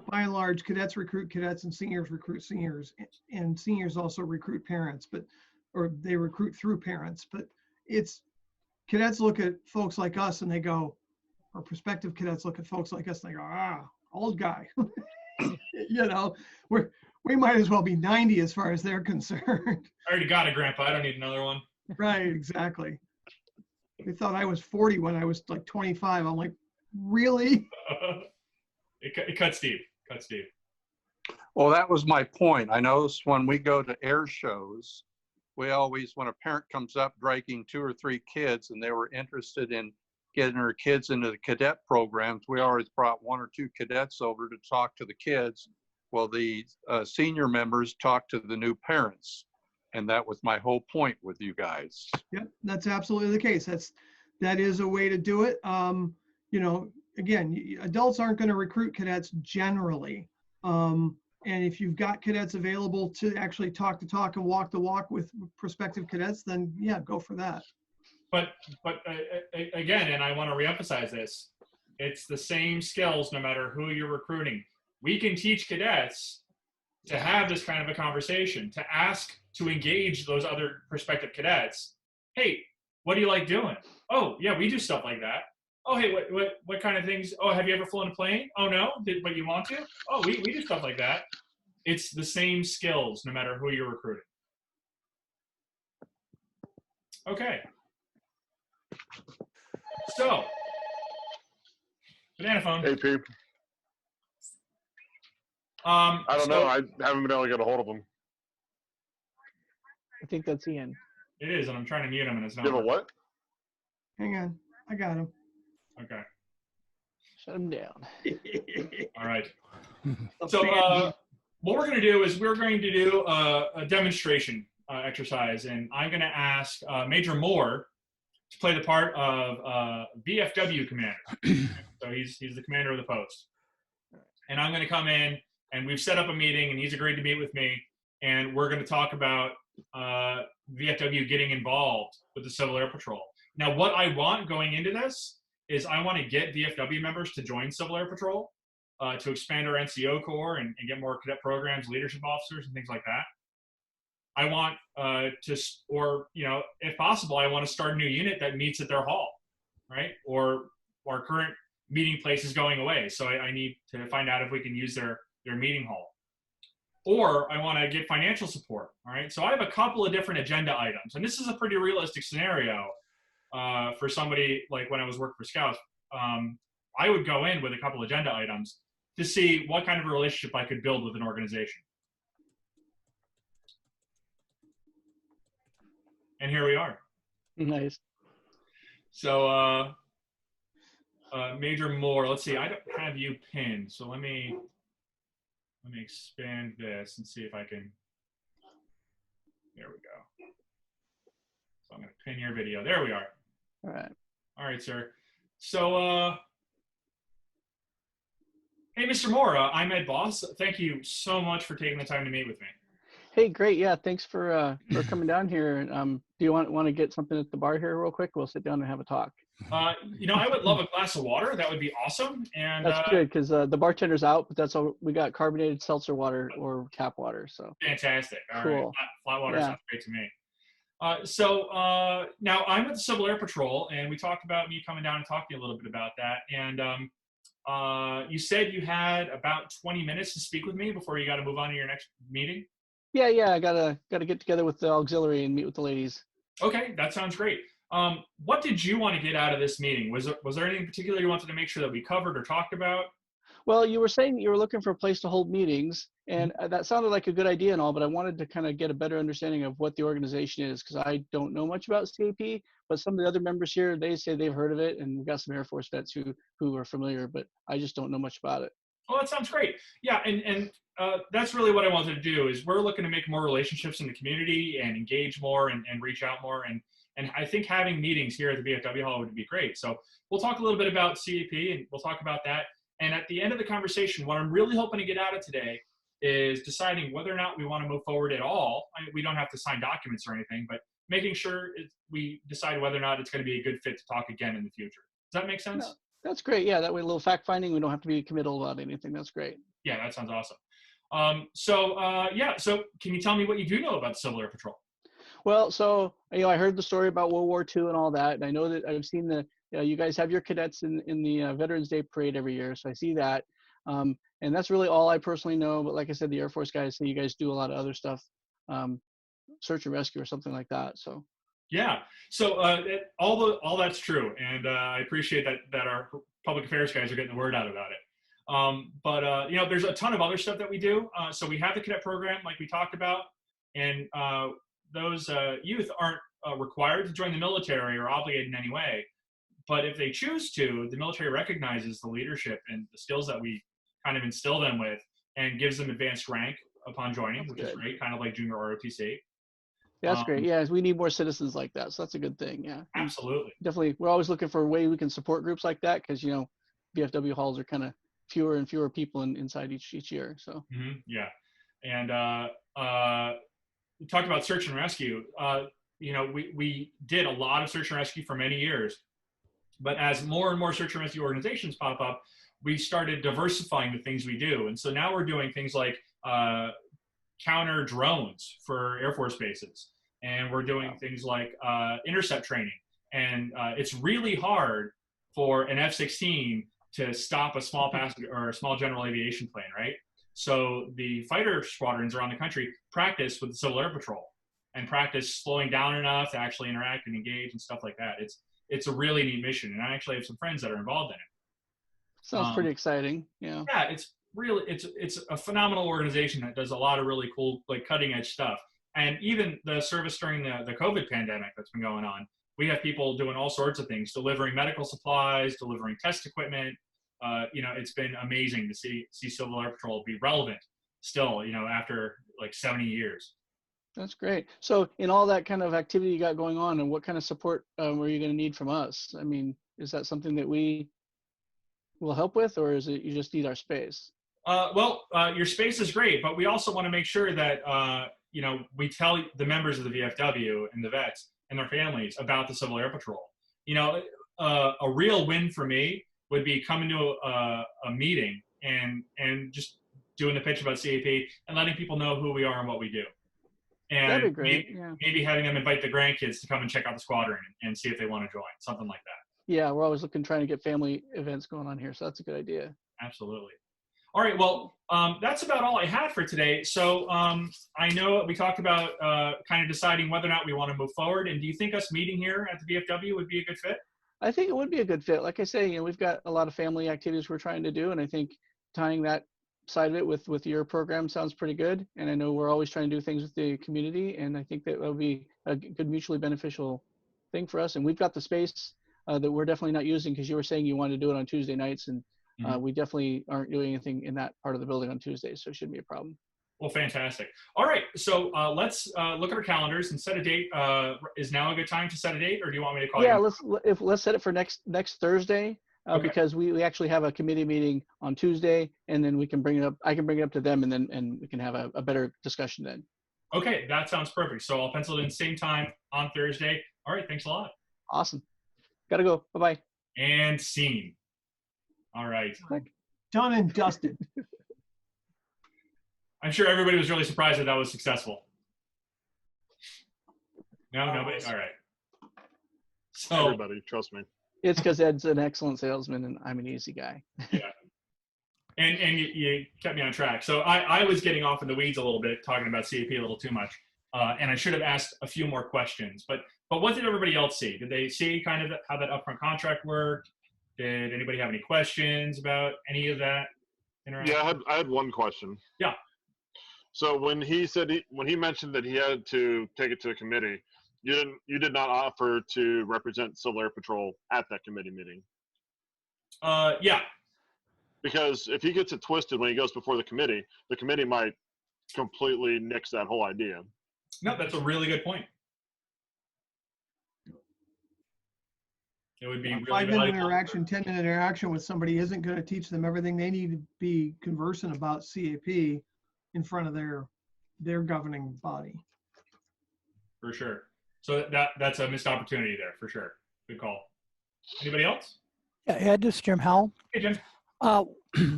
[SPEAKER 4] by and large, cadets recruit cadets and seniors recruit seniors, and seniors also recruit parents, or they recruit through parents. But cadets look at folks like us and they go, or prospective cadets look at folks like us and they go, old guy. We might as well be 90 as far as they're concerned.
[SPEAKER 1] I already got it, Grandpa. I don't need another one.
[SPEAKER 4] Right, exactly. They thought I was 40 when I was like 25. I'm like, really?
[SPEAKER 1] It cuts deep.
[SPEAKER 10] Well, that was my point. I noticed when we go to air shows, we always, when a parent comes up dragging 2 or 3 kids and they were interested in getting their kids into the cadet programs, we always brought 1 or 2 cadets over to talk to the kids. Well, the senior members talk to the new parents. And that was my whole point with you guys.
[SPEAKER 4] Yep, that's absolutely the case. That is a way to do it. You know, again, adults aren't going to recruit cadets generally. And if you've got cadets available to actually talk the talk and walk the walk with prospective cadets, then yeah, go for that.
[SPEAKER 1] But again, and I want to reemphasize this, it's the same skills no matter who you're recruiting. We can teach cadets to have this kind of a conversation, to ask, to engage those other prospective cadets. Hey, what do you like doing? Oh, yeah, we do stuff like that. Oh, hey, what kind of things? Oh, have you ever flown a plane? Oh, no, but you want to? Oh, we do stuff like that. It's the same skills no matter who you're recruiting. Okay. So, banana phone.
[SPEAKER 5] Hey, Pete. I don't know. I haven't been able to get a hold of him.
[SPEAKER 2] I think that's Ian.
[SPEAKER 1] It is, and I'm trying to mute him, and it's not.
[SPEAKER 5] You have a what?
[SPEAKER 4] Hang on, I got him.
[SPEAKER 1] Okay.
[SPEAKER 2] Shut him down.
[SPEAKER 1] All right. So what we're going to do is we're going to do a demonstration exercise, and I'm going to ask Major Moore to play the part of VFW commander. So he's the commander of the post. And I'm going to come in, and we've set up a meeting, and he's agreed to meet with me, and we're going to talk about VFW getting involved with the Civil Air Patrol. Now, what I want going into this is I want to get VFW members to join Civil Air Patrol, to expand our NCO Corps and get more cadet programs, leadership officers, and things like that. I want if possible, I want to start a new unit that meets at their hall, right? Or our current meeting place is going away, so I need to find out if we can use their meeting hall. Or I want to get financial support, all right? So I have a couple of different agenda items, and this is a pretty realistic scenario for somebody like when I was working for Scouts. I would go in with a couple agenda items to see what kind of a relationship I could build with an organization. And here we are.
[SPEAKER 2] Nice.
[SPEAKER 1] So Major Moore, let's see, I don't have you pinned, so let me expand this and see if I can. There we go. So I'm going to pin your video. There we are.
[SPEAKER 2] All right.
[SPEAKER 1] All right, sir. So, hey, Mr. Moore, I'm Ed Boss. Thank you so much for taking the time to meet with me.
[SPEAKER 2] Hey, great. Yeah, thanks for coming down here. Do you want to get something at the bar here real quick? We'll sit down and have a talk.
[SPEAKER 1] I would love a glass of water. That would be awesome. And
[SPEAKER 2] that's good because the bartender's out, but that's all we got: carbonated seltzer water or tap water. So
[SPEAKER 1] fantastic. All
[SPEAKER 2] cool.
[SPEAKER 1] Right. Flat water sounds great to me. Now I'm with the Civil Air Patrol, and we talked about me coming down and talking a little bit about that. And you said you had about 20 minutes to speak with me before you got to move on to your next meeting.
[SPEAKER 2] Yeah. I gotta get together with the auxiliary and meet with the ladies.
[SPEAKER 1] Okay, that sounds great. What did you want to get out of this meeting? Was there anything particular you wanted to make sure that we covered or talked about?
[SPEAKER 2] Well, you were saying you were looking for a place to hold meetings, and that sounded like a good idea and all, but I wanted to kind of get a better understanding of what the organization is, because I don't know much about CAP, but some of the other members here, they say they've heard of it, and we've got some Air Force vets who are familiar, but I just don't know much about it.
[SPEAKER 1] Oh, that sounds great. Yeah, and that's really what I wanted to do, is we're looking to make more relationships in the community and engage more and reach out more, and I think having meetings here at the VFW Hall would be great. So we'll talk a little bit about CAP, and we'll talk about that. And at the end of the conversation, what I'm really hoping to get out of today is deciding whether or not we want to move forward at all. I mean, we don't have to sign documents or anything, but making sure we decide whether or not it's going to be a good fit to talk again in the future. Does that make sense?
[SPEAKER 2] No, that's great. Yeah, that way a little fact finding. We don't have to be committal about anything. That's great.
[SPEAKER 1] Yeah, that sounds awesome. So can you tell me what you do know about the Civil Air Patrol?
[SPEAKER 2] Well, so, I heard the story about World War II and all that, and I know that I've seen you guys have your cadets in the Veterans Day Parade every year, so I see that. And that's really all I personally know, but like I said, the Air Force guys say you guys do a lot of other stuff, search and rescue or something like that, so.
[SPEAKER 1] Yeah, so all that's true, and I appreciate that our public affairs guys are getting the word out about it. There's a ton of other stuff that we do. So we have the cadet program, like we talked about, and those youth aren't required to join the military or obligated in any way. But if they choose to, the military recognizes the leadership and the skills that we kind of instill them with and gives them advanced rank upon joining, which is great, kind of like junior ROTC.
[SPEAKER 2] That's great. Yeah, we need more citizens like that. So that's a good thing. Yeah.
[SPEAKER 1] Absolutely.
[SPEAKER 2] Definitely. We're always looking for a way we can support groups like that because, you know, VFW halls are kind of fewer and fewer people inside each year. So.
[SPEAKER 1] Yeah. And we talked about search and rescue. You know, we did a lot of search and rescue for many years. But as more and more search and rescue organizations pop up, we started diversifying the things we do. And so now we're doing things like counter drones for Air Force bases. And we're doing things like intercept training. And it's really hard for an F-16 to stop a small passenger or a small general aviation plane, right? So the fighter squadrons around the country practice with the Civil Air Patrol and practice slowing down enough to actually interact and engage and stuff like that. It's a really neat mission. And I actually have some friends that are involved in it.
[SPEAKER 2] Sounds pretty exciting. Yeah.
[SPEAKER 1] Yeah, it's really, it's a phenomenal organization that does a lot of really cool, like cutting edge stuff. And even the service during the COVID pandemic that's been going on, we have people doing all sorts of things, delivering medical supplies, delivering test equipment. You know, it's been amazing to see Civil Air Patrol be relevant still, you know, after like 70 years.
[SPEAKER 2] That's great. So in all that kind of activity you got going on, and what kind of support were you going to need from us? I mean, is that something that we will help with, or is it you just need our space?
[SPEAKER 1] Well, your space is great, but we also want to make sure that, you know, we tell the members of the VFW and the vets and their families about the Civil Air Patrol. You know, a real win for me would be coming to a meeting and just doing the pitch about CAP and letting people know who we are and what we do. And
[SPEAKER 2] that'd be great.
[SPEAKER 1] Maybe having them invite the grandkids to come and check out the squadron and see if they want to join, something like that.
[SPEAKER 2] Yeah, we're always trying to get family events going on here, so that's a good idea.
[SPEAKER 1] Absolutely. All right, well, that's about all I had for today. So I know we talked about kind of deciding whether or not we want to move forward. And do you think us meeting here at the VFW would be a good fit?
[SPEAKER 2] I think it would be a good fit. Like I say, you know, we've got a lot of family activities we're trying to do, and I think tying that side of it with your program sounds pretty good. And I know we're always trying to do things with the community, and I think that would be a good mutually beneficial thing for us. And we've got the space that we're definitely not using, because you were saying you wanted to do it on Tuesday nights, and we definitely aren't doing anything in that part of the building on Tuesdays, so it shouldn't be a problem.
[SPEAKER 1] Well, fantastic. All right, so let's look at our calendars and set a date. Is now a good time to set a date, or do you want me to call you?
[SPEAKER 2] Yeah, let's set it for next Thursday,
[SPEAKER 1] Okay.
[SPEAKER 2] because we actually have a committee meeting on Tuesday, and then we can bring it up. I can bring it up to them, and we can have a better discussion then.
[SPEAKER 1] Okay, that sounds perfect. So I'll pencil it in same time on Thursday. All right, thanks a lot.
[SPEAKER 2] Awesome. Gotta go. Bye-bye.
[SPEAKER 1] And scene. All right.
[SPEAKER 4] Done and dusted.
[SPEAKER 1] I'm sure everybody was really surprised that was successful. No, nobody. All right. So
[SPEAKER 5] Everybody, trust me.
[SPEAKER 2] It's because Ed's an excellent salesman, and I'm an easy guy.
[SPEAKER 1] Yeah. And you kept me on track. So I was getting off in the weeds a little bit, talking about CAP a little too much. And I should have asked a few more questions. But what did everybody else see? Did they see kind of how that upfront contract worked? Did anybody have any questions about any of that?
[SPEAKER 5] Yeah, I had one question.
[SPEAKER 1] Yeah.
[SPEAKER 5] So when he mentioned that he had to take it to a committee, you did not offer to represent Civil Air Patrol at that committee meeting.
[SPEAKER 1] Yeah.
[SPEAKER 5] Because if he gets it twisted when he goes before the committee might completely nix that whole idea.
[SPEAKER 1] No, that's a really good point. It would be really
[SPEAKER 4] 5-minute
[SPEAKER 1] valuable.
[SPEAKER 4] interaction, 10-minute interaction with somebody isn't going to teach them everything they need to be conversant about CAP in front of their governing body.
[SPEAKER 1] For sure. So that's a missed opportunity there, for sure. Good call. Anybody else?
[SPEAKER 11] Yeah, Ed, this is Jim Howell.
[SPEAKER 1] Hey, Jim.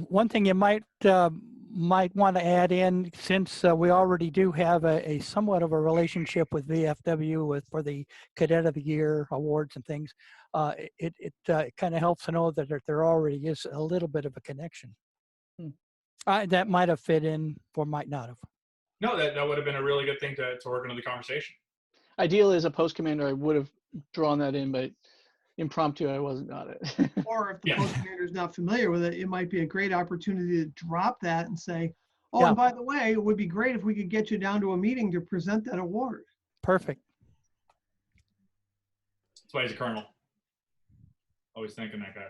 [SPEAKER 11] One thing you might want to add in, since we already do have a somewhat of a relationship with VFW for the Cadet of the Year awards and things, it kind of helps to know that there already is a little bit of a connection. That might have fit in or might not have.
[SPEAKER 1] No, that would have been a really good thing to work into the conversation.
[SPEAKER 2] Ideally, as a post commander, I would have drawn that in, but impromptu, I wasn't on it.
[SPEAKER 4] Or if the post commander is not familiar with it, it might be a great opportunity to drop that and say, oh, and by the way, it would be great if we could get you down to a meeting to present that award.
[SPEAKER 11] Perfect.
[SPEAKER 1] That's why he's a colonel. Always thinking that guy.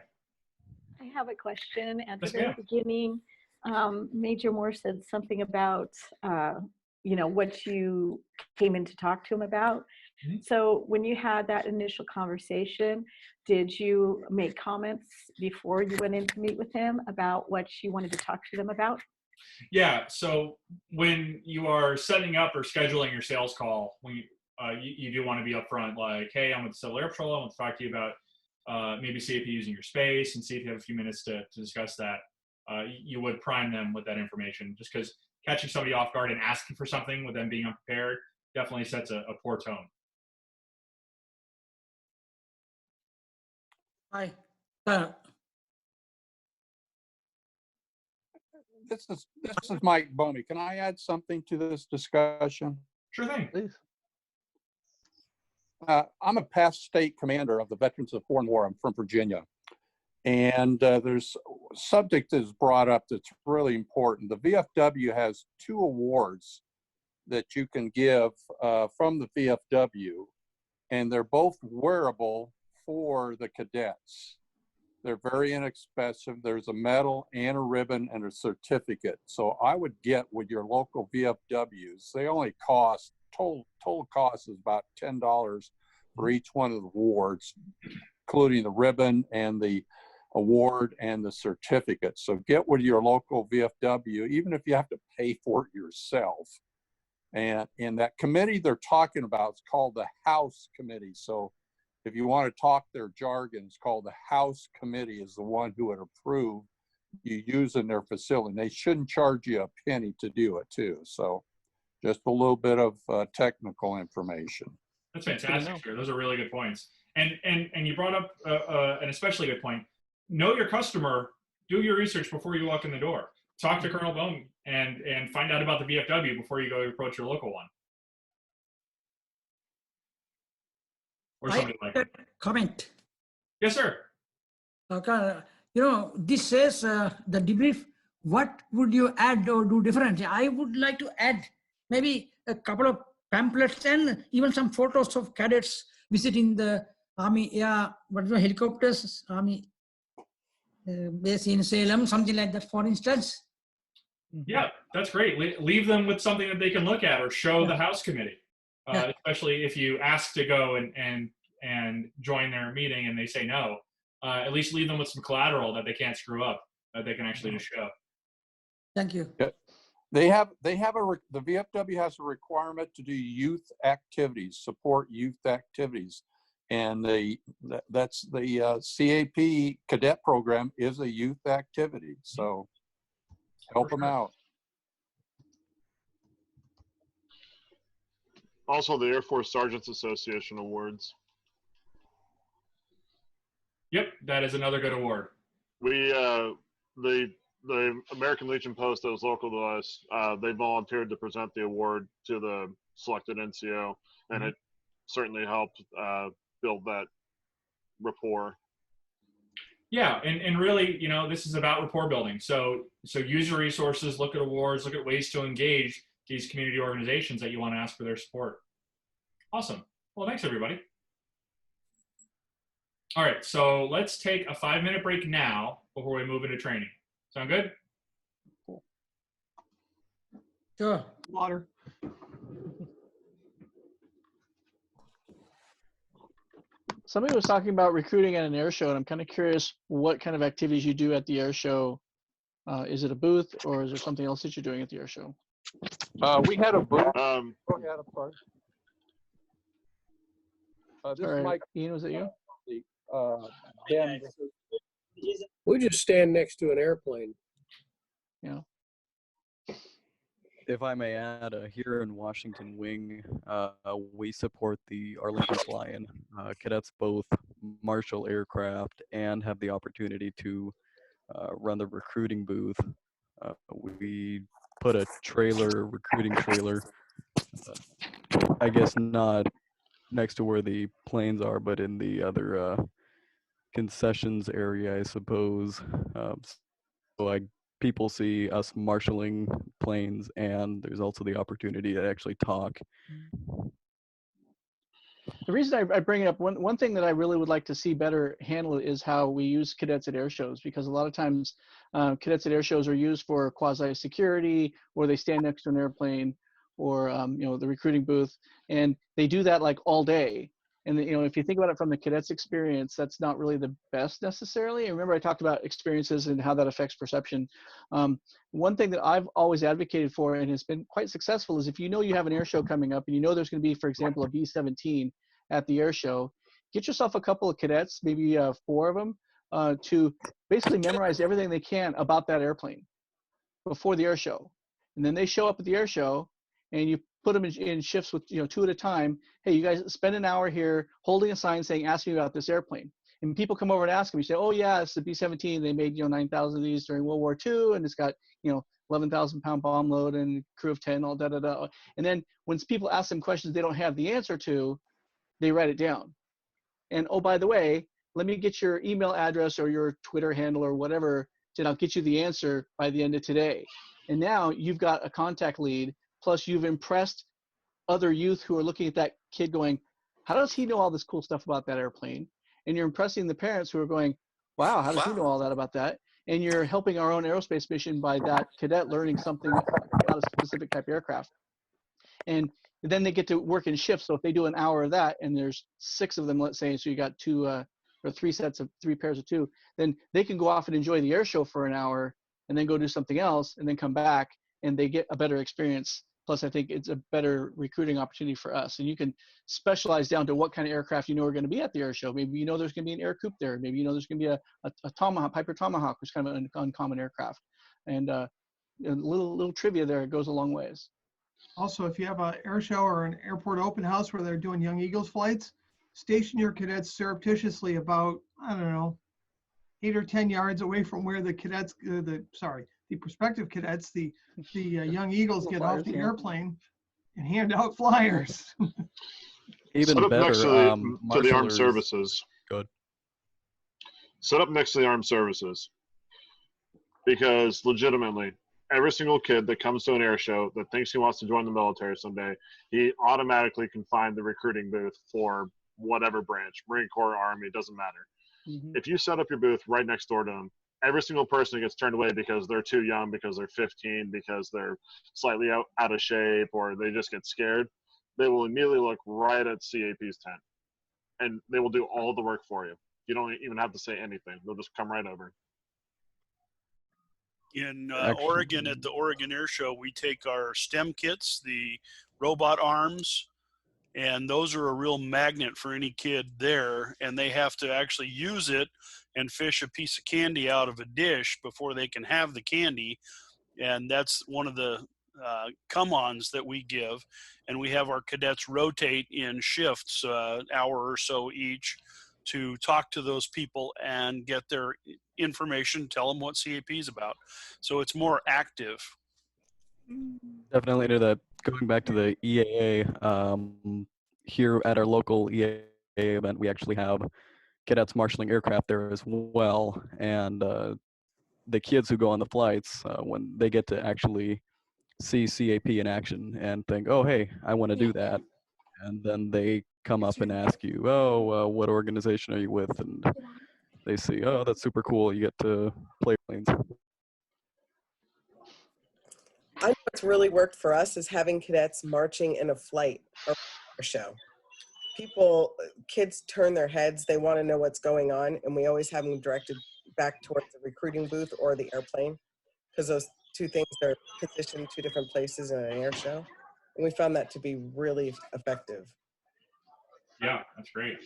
[SPEAKER 12] I have a question. At the
[SPEAKER 1] Yes,
[SPEAKER 12] very
[SPEAKER 1] ma'am.
[SPEAKER 12] beginning, Major Moore said something about you know, what you came in to talk to him about. So when you had that initial conversation, did you make comments before you went in to meet with him about what you wanted to talk to them about?
[SPEAKER 1] Yeah. So when you are setting up or scheduling your sales call, when you do want to be upfront, like, hey, I'm with the Civil Air Patrol. I want to talk to you about maybe CAP using your space, and see if you have a few minutes to discuss that. You would prime them with that information, just because catching somebody off guard and asking for something with them being unprepared definitely sets a poor tone.
[SPEAKER 7] Hi.
[SPEAKER 10] This is Mike Boney. Can I add something to this discussion?
[SPEAKER 1] Sure thing.
[SPEAKER 2] Please.
[SPEAKER 10] I'm a past state commander of the Veterans of the Foreign War. I'm from Virginia. And there's a subject that is brought up that's really important. The VFW has 2 awards that you can give from the VFW, and they're both wearable for the cadets. They're very inexpensive. There's a medal and a ribbon and a certificate. So I would get with your local VFWs. They only cost, total cost is about $10 for each one of the awards, including the ribbon and the award and the certificate. So get with your local VFW, even if you have to pay for it yourself. And in that committee they're talking about, it's called the House Committee. So if you want to talk their jargon, it's called the House Committee is the one who would approve you using their facility. They shouldn't charge you a penny to do it too. So just a little bit of technical information.
[SPEAKER 1] That's fantastic, sir. Those are really good points. And you brought up an especially good point. Know your customer. Do your research before you walk in the door. Talk to Colonel Bone and find out about the VFW before you go approach your local one. Or something like that.
[SPEAKER 7] Comment.
[SPEAKER 1] Yes, sir.
[SPEAKER 7] Okay. You know, this says the debrief. What would you add or do differently? I would like to add maybe a couple of pamphlets and even some photos of cadets visiting the Army helicopters, Army base in Salem, something like that, for instance.
[SPEAKER 1] Yeah, that's great. Leave them with something that they can look at or show the House Committee. Especially if you ask to go and join their meeting and they say no, at least leave them with some collateral that they can't screw up, that they can actually just show.
[SPEAKER 7] Thank you.
[SPEAKER 10] Yeah. The VFW has a requirement to do youth activities, support youth activities. And that's the CAP cadet program is a youth activity. So help them out.
[SPEAKER 5] Also, the Air Force Sergeants Association awards.
[SPEAKER 1] Yep, that is another good award.
[SPEAKER 5] We the American Legion Post that was local to us, they volunteered to present the award to the selected NCO, and it certainly helped build that rapport.
[SPEAKER 1] Yeah, and really, you know, this is about rapport building. So use your resources, look at awards, look at ways to engage these community organizations that you want to ask for their support. Awesome. Well, thanks everybody. All right, so let's take a 5-minute break now before we move into training. Sound good?
[SPEAKER 7] Sure.
[SPEAKER 4] Water.
[SPEAKER 2] Somebody was talking about recruiting at an air show, and I'm kind of curious what kind of activities you do at the air show. Is it a booth, or is there something else that you're doing at the air show?
[SPEAKER 10] We had a booth.
[SPEAKER 5] Go
[SPEAKER 10] ahead, I'm sorry. This is Mike.
[SPEAKER 2] Ian, was it you?
[SPEAKER 10] Ben.
[SPEAKER 13] We just stand next to an airplane.
[SPEAKER 2] Yeah.
[SPEAKER 14] If I may add, here in Washington Wing, we support the Arlington Fly-In. Cadets both marshal aircraft and have the opportunity to run the recruiting booth. We put a recruiting trailer, I guess not next to where the planes are, but in the other concessions area, I suppose. So people see us marshaling planes, and there's also the opportunity to actually talk.
[SPEAKER 2] The reason I bring it up, one thing that I really would like to see better handled is how we use cadets at air shows, because a lot of times cadets at air shows are used for quasi-security, or they stand next to an airplane, or the recruiting booth, and they do that like all day. And if you think about it from the cadets' experience, that's not really the best necessarily. And remember, I talked about experiences and how that affects perception. One thing that I've always advocated for and has been quite successful is if you know you have an air show coming up and you know there's going to be, for example, a B-17 at the air show, get yourself a couple of cadets, maybe 4 of them, to basically memorize everything they can about that airplane before the air show. And then they show up at the air show and you put them in shifts with 2 at a time. Hey, you guys spend an hour here holding a sign saying, ask me about this airplane. And people come over and ask them, you say, oh yeah, it's the B-17. They made 9,000 of these during World War II, and it's got 11,000 pound bomb load and crew of 10, all da da da. And then when people ask them questions they don't have the answer to, they write it down. And oh, by the way, let me get your email address or your Twitter handle or whatever, and I'll get you the answer by the end of today. And now you've got a contact lead, plus you've impressed other youth who are looking at that kid going, how does he know all this cool stuff about that airplane? And you're impressing the parents who are going, wow, how does he know all that about that? And you're helping our own aerospace mission by that cadet learning something about a specific type of aircraft. And then they get to work in shifts. So if they do an hour of that and there's 6 of them, let's say, so you got 2 or 3 pairs of 2, then they can go off and enjoy the air show for an hour and then go do something else and then come back and they get a better experience. Plus, I think it's a better recruiting opportunity for us. And you can specialize down to what kind of aircraft are going to be at the air show. Maybe there's going to be an Air Coupe there. Maybe there's going to be a Tomahawk, Piper Tomahawk, which is kind of an uncommon aircraft. And a little trivia there goes a long ways.
[SPEAKER 4] Also, if you have an air show or an airport open house where they're doing Young Eagles flights, station your cadets surreptitiously about, 8 or 10 yards away from where the cadets, the prospective cadets, the Young Eagles get off the airplane and hand out flyers.
[SPEAKER 14] Even
[SPEAKER 5] Set up
[SPEAKER 14] better,
[SPEAKER 5] next to the armed services.
[SPEAKER 14] Good.
[SPEAKER 5] Set up next to the armed services. Because legitimately, every single kid that comes to an air show that thinks he wants to join the military someday, he automatically can find the recruiting booth for whatever branch, Marine Corps, Army, it doesn't matter. Mm-hmm. If you set up your booth right next door to them, every single person gets turned away because they're too young, because they're 15, because they're slightly out of shape, or they just get scared. They will immediately look right at CAP's tent, and they will do all the work for you. You don't even have to say anything. They'll just come right over.
[SPEAKER 15] In Oregon, at the Oregon Air Show, we take our STEM kits, the robot arms, and those are a real magnet for any kid there, and they have to actually use it and fish a piece of candy out of a dish before they can have the candy. And that's one of the come-ons that we give. And we have our cadets rotate in shifts, hour or so each, to talk to those people and get their information, tell them what CAP is about. So it's more active.
[SPEAKER 14] Definitely into that. Going back to the EAA, here at our local EAA event, we actually have cadets marshaling aircraft there as well. And the kids who go on the flights, when they get to actually see CAP in action and think, oh, hey, I want to do that. And then they come up and ask you, oh, what organization are you with? And they see, oh, that's super cool. You get to play planes.
[SPEAKER 16] I know what's really worked for us is having cadets marching in a flight or a show. Kids turn their heads, they want to know what's going on, and we always have them directed back towards the recruiting booth or the airplane, because those two things are positioned 2 different places in an air show. And we found that to be really effective.
[SPEAKER 1] Yeah, that's great.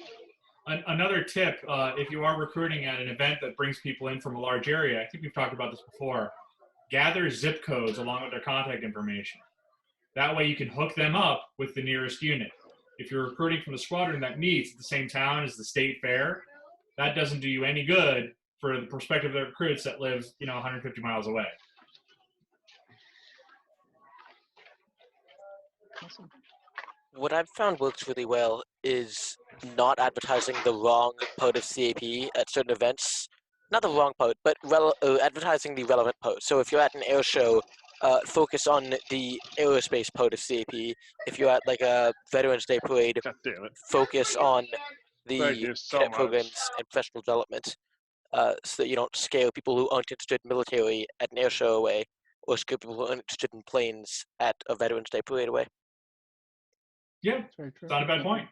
[SPEAKER 1] Another tip, if you are recruiting at an event that brings people in from a large area, I think we've talked about this before, gather zip codes along with their contact information. That way you can hook them up with the nearest unit. If you're recruiting from the squadron that meets at the same town as the state fair, that doesn't do you any good for the prospective recruits that live, 150 miles away.
[SPEAKER 2] Awesome.
[SPEAKER 17] What I've found works really well is not advertising the wrong part of CAP at certain events. Not the wrong part, but advertising the relevant part. So if you're at an air show, focus on the aerospace part of CAP. If you're at like a Veterans Day parade, focus on the cadet programs and professional development, so that you don't scare people who aren't interested in military at an air show away. or scare people who are interested in planes at a Veterans Day parade away.
[SPEAKER 1] Yeah,
[SPEAKER 2] That's very true.
[SPEAKER 1] it's not a bad point.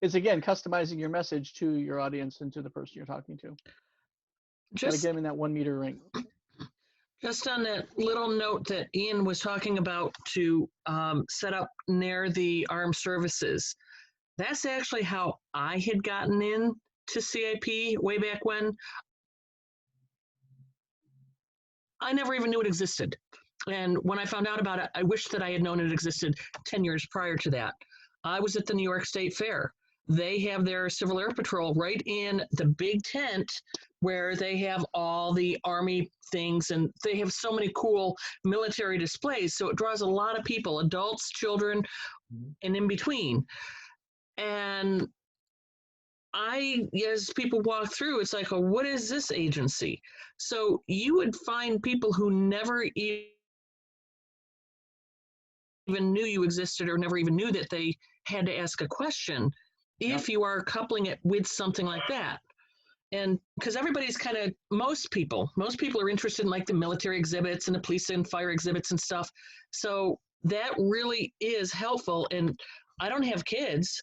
[SPEAKER 2] It's again customizing your message to your audience and to the person you're talking to. Gotta
[SPEAKER 18] Just
[SPEAKER 2] get them in that 1 meter ring.
[SPEAKER 18] Just on that little note that Ian was talking about to set up near the armed services, that's actually how I had gotten in to CIP way back when. I never even knew it existed. And when I found out about it, I wish that I had known it existed 10 years prior to that. I was at the New York State Fair. They have their Civil Air Patrol right in the big tent where they have all the Army things, and they have so many cool military displays. So it draws a lot of people, adults, children, and in between. And as people walk through, it's like, oh, what is this agency? So you would find people who never even knew you existed or never even knew that they had to ask a question if you are coupling it with something like that. And because everybody's kind of, most people are interested in like the military exhibits and the police and fire exhibits and stuff. So that really is helpful. And I don't have kids.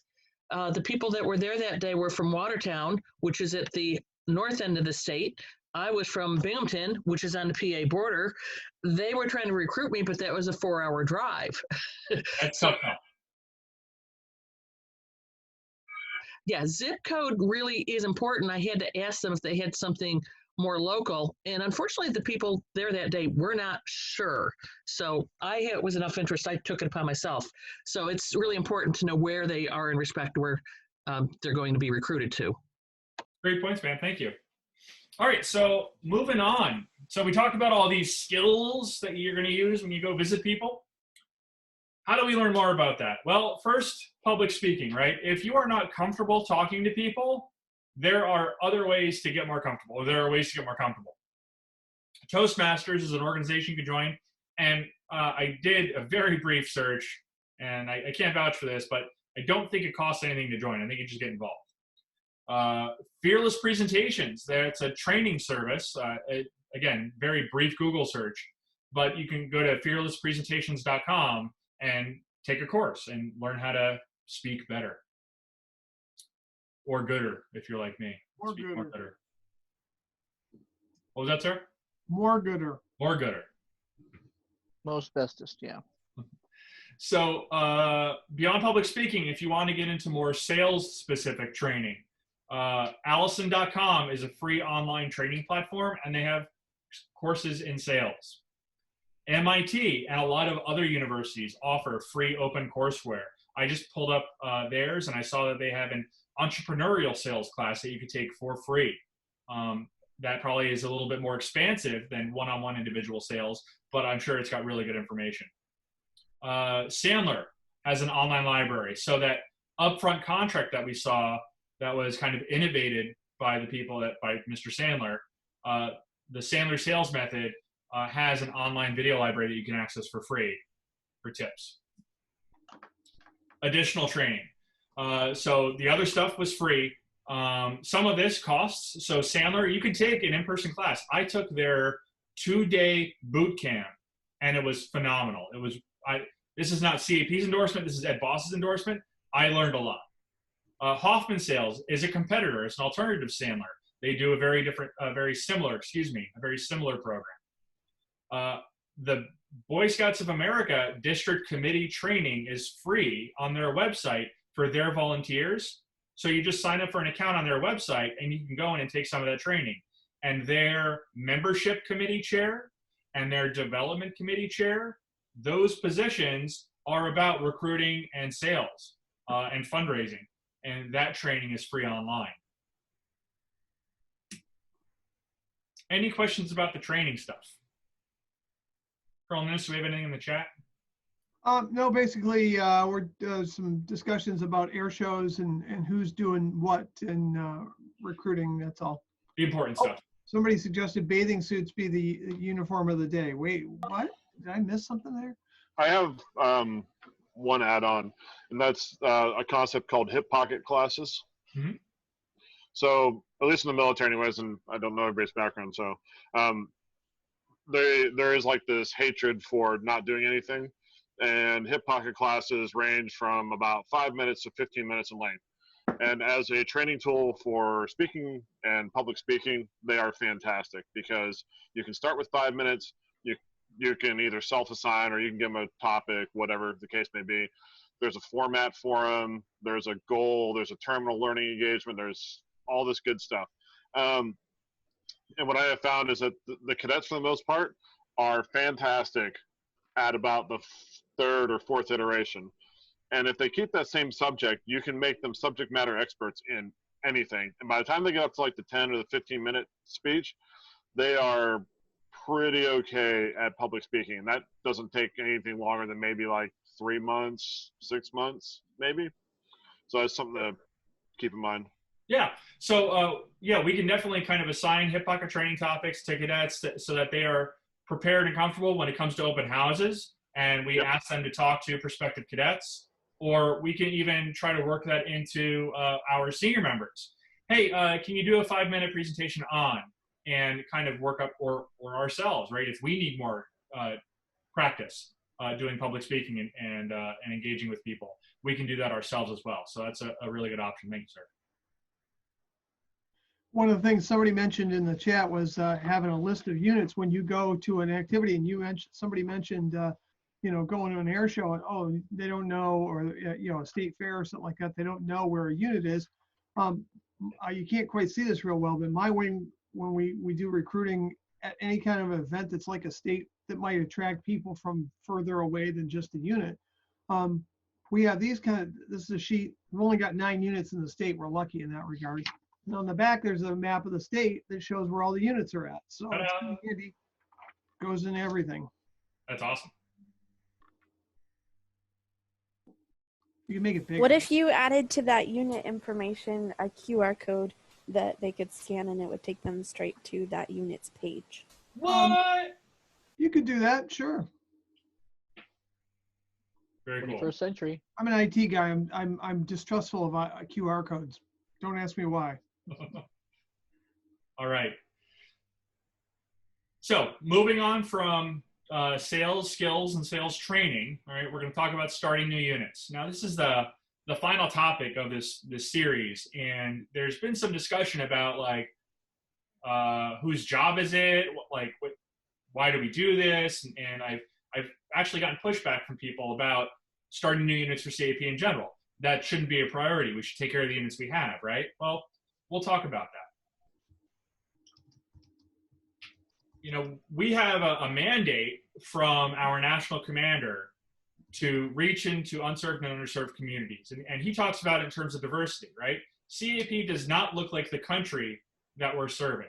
[SPEAKER 18] The people that were there that day were from Watertown, which is at the north end of the state. I was from Binghamton, which is on the PA border. They were trying to recruit me, but that was a 4-hour drive.
[SPEAKER 1] That's tough.
[SPEAKER 18] Yeah, zip code really is important. I had to ask them if they had something more local. And unfortunately, the people there that day were not sure. So it was enough interest, I took it upon myself. So it's really important to know where they are in respect to where they're going to be recruited to.
[SPEAKER 1] Great points, man. Thank you. All right, so moving on. So we talked about all these skills that you're going to use when you go visit people. How do we learn more about that? Well, first, public speaking, right? If you are not comfortable talking to people, there are other ways to get more comfortable, or there are ways to get more comfortable. Toastmasters is an organization you can join, and I did a very brief search, and I can't vouch for this, but I don't think it costs anything to join. I think you just get involved. Fearless Presentations, that's a training service. Again, very brief Google search, but you can go to fearlesspresentations.com and take a course and learn how to speak better. Or gooder, if you're like me.
[SPEAKER 4] More
[SPEAKER 1] Speak
[SPEAKER 4] gooder.
[SPEAKER 1] More gooder. What was that, sir?
[SPEAKER 4] More gooder.
[SPEAKER 1] More gooder.
[SPEAKER 2] Most bestest, yeah.
[SPEAKER 1] So beyond public speaking, if you want to get into more sales-specific training, Allison.com is a free online training platform, and they have courses in sales. MIT and a lot of other universities offer free open courseware. I just pulled up theirs, and I saw that they have an entrepreneurial sales class that you could take for free. That probably is a little bit more expansive than one-on-one individual sales, but I'm sure it's got really good information. Sandler has an online library, so that upfront contract that we saw that was kind of innovated by the people by Mr. Sandler, the Sandler Sales Method has an online video library that you can access for free for tips. Additional training. So the other stuff was free. Some of this costs. So Sandler, you can take an in-person class. I took their 2-day boot camp, and it was phenomenal. This is not CAP's endorsement. This is Ed Boss's endorsement. I learned a lot. Hoffman Sales is a competitor. It's an alternative to Sandler. They do a very similar program. The Boy Scouts of America District Committee training is free on their website for their volunteers. So you just sign up for an account on their website, and you can go in and take some of that training. And their membership committee chair and their development committee chair, those positions are about recruiting and sales and fundraising. And that training is free online. Any questions about the training stuff? Colonel Nunes, do we have anything in the chat?
[SPEAKER 4] No, basically, we're some discussions about air shows and who's doing what in recruiting. That's all.
[SPEAKER 1] The important stuff.
[SPEAKER 4] Somebody suggested bathing suits be the uniform of the day. Wait, what? Did I miss something there?
[SPEAKER 5] I have one add-on, and that's a concept called hip pocket classes.
[SPEAKER 1] Mm-hmm.
[SPEAKER 5] So, at least in the military anyways, and I don't know everybody's background, so there is like this hatred for not doing anything, and hip pocket classes range from about 5 minutes to 15 minutes in length. And as a training tool for speaking and public speaking, they are fantastic because you can start with 5 minutes. You can either self-assign or you can give them a topic, whatever the case may be. There's a format for them. There's a goal. There's a terminal learning engagement. There's all this good stuff. And what I have found is that the cadets, for the most part, are fantastic at about the third or fourth iteration. And if they keep that same subject, you can make them subject matter experts in anything. And by the time they get up to like the 10 or the 15-minute speech, they are pretty okay at public speaking. And that doesn't take anything longer than maybe like 3 months, 6 months, maybe. So that's something to keep in mind.
[SPEAKER 1] Yeah. So, yeah, we can definitely kind of assign hip pocket training topics to cadets so that they are prepared and comfortable when it comes to open houses. And we ask them to talk to prospective cadets, or we can even try to work that into our senior members. Hey, can you do a 5-minute presentation on, and kind of work up, or ourselves, right? If we need more practice doing public speaking and engaging with people, we can do that ourselves as well. So that's a really good option. Thank you, sir.
[SPEAKER 4] One of the things somebody mentioned in the chat was having a list of units when you go to an activity, and somebody mentioned you know, going to an air show and, oh, they don't know, or, you know, a state fair or something like that, they don't know where a unit is. You can't quite see this real well, but my wing, when we do recruiting at any kind of event that's like a state that might attract people from further away than just a unit, we have these this is a sheet. We've only got 9 units in the state. We're lucky in that regard. And on the back, there's a map of the state that shows where all the units are at. So it's handy. Goes in everything.
[SPEAKER 1] That's awesome.
[SPEAKER 4] You can make it bigger.
[SPEAKER 19] What if you added to that unit information a QR code that they could scan and it would take them straight to that unit's page?
[SPEAKER 1] What?
[SPEAKER 4] You could do that, sure.
[SPEAKER 1] Very cool.
[SPEAKER 2] 21st century.
[SPEAKER 4] I'm an IT guy. I'm distrustful of QR codes. Don't ask me why.
[SPEAKER 1] All right. So moving on from sales skills and sales training, all right, we're going to talk about starting new units. Now, this is the final topic of this series, and there's been some discussion about like whose job is it, why do we do this, and I've actually gotten pushback from people about starting new units for CAP in general. That shouldn't be a priority. We should take care of the units we have, right? Well, we'll talk about that. You know, we have a mandate from our national commander to reach into unserved and underserved communities. And he talks about it in terms of diversity, right? CAP does not look like the country that we're serving.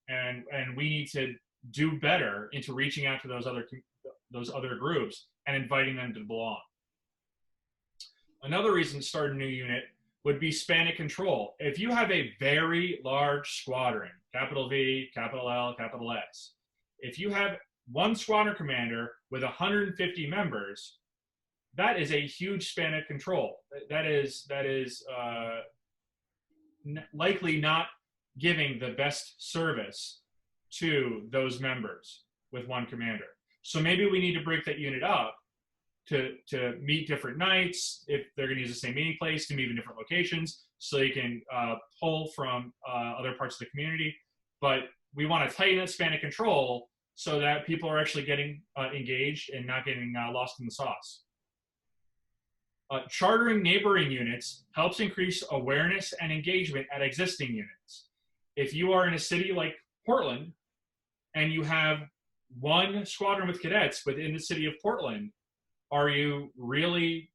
[SPEAKER 1] And we need to do better into reaching out to those other groups and inviting them to belong. Another reason to start a new unit would be span of control. If you have a very large squadron, capital V, capital L, capital S, if you have one squadron commander with 150 members, that is a huge span of control. That is likely not giving the best service to those members with one commander. So maybe we need to break that unit up to meet different nights, if they're going to use the same meeting place, to meet in different locations, so you can pull from other parts of the community. But we want to tighten that span of control so that people are actually getting engaged and not getting lost in the sauce. Chartering neighboring units helps increase awareness and engagement at existing units. If you are in a city like Portland and you have one squadron with cadets within the city of Portland, are you really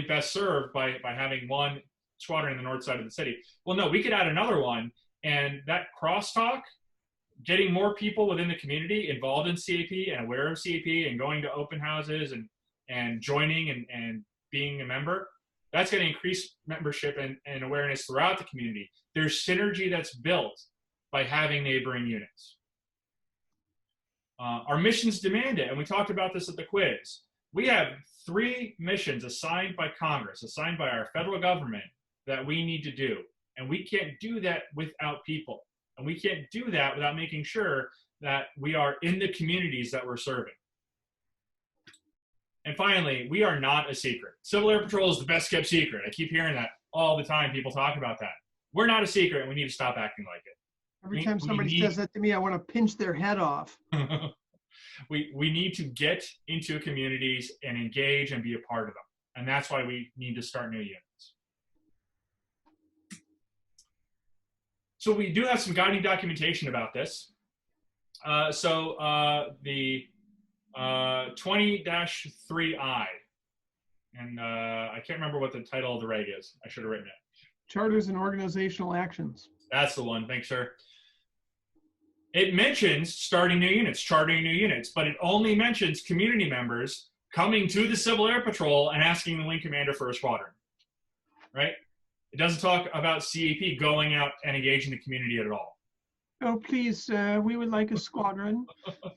[SPEAKER 1] best served by having one squadron in the north side of the city? Well, no, we could add another one, and that crosstalk, getting more people within the community involved in CAP and aware of CAP and going to open houses and joining and being a member, that's going to increase membership and awareness throughout the community. There's synergy that's built by having neighboring units. Our missions demand it, and we talked about this at the quiz. We have 3 missions assigned by Congress, assigned by our federal government, that we need to do. And we can't do that without people. And we can't do that without making sure that we are in the communities that we're serving. And finally, we are not a secret. Civil Air Patrol is the best kept secret. I keep hearing that all the time. People talk about that. We're not a secret, and we need to stop acting like it.
[SPEAKER 4] Every time somebody says that to me, I want to pinch their head off.
[SPEAKER 1] We need to get into communities and engage and be a part of them. And that's why we need to start new units. So we do have some guiding documentation about this. The 20-3I, and I can't remember what the title of the reg is. I should have written it.
[SPEAKER 4] Charters and organizational actions.
[SPEAKER 1] That's the one. Thanks, sir. It mentions starting new units, chartering new units, but it only mentions community members coming to the Civil Air Patrol and asking the wing commander for a squadron, right? It doesn't talk about CAP going out and engaging the community at all.
[SPEAKER 4] Oh, please, we would like a squadron.
[SPEAKER 1] All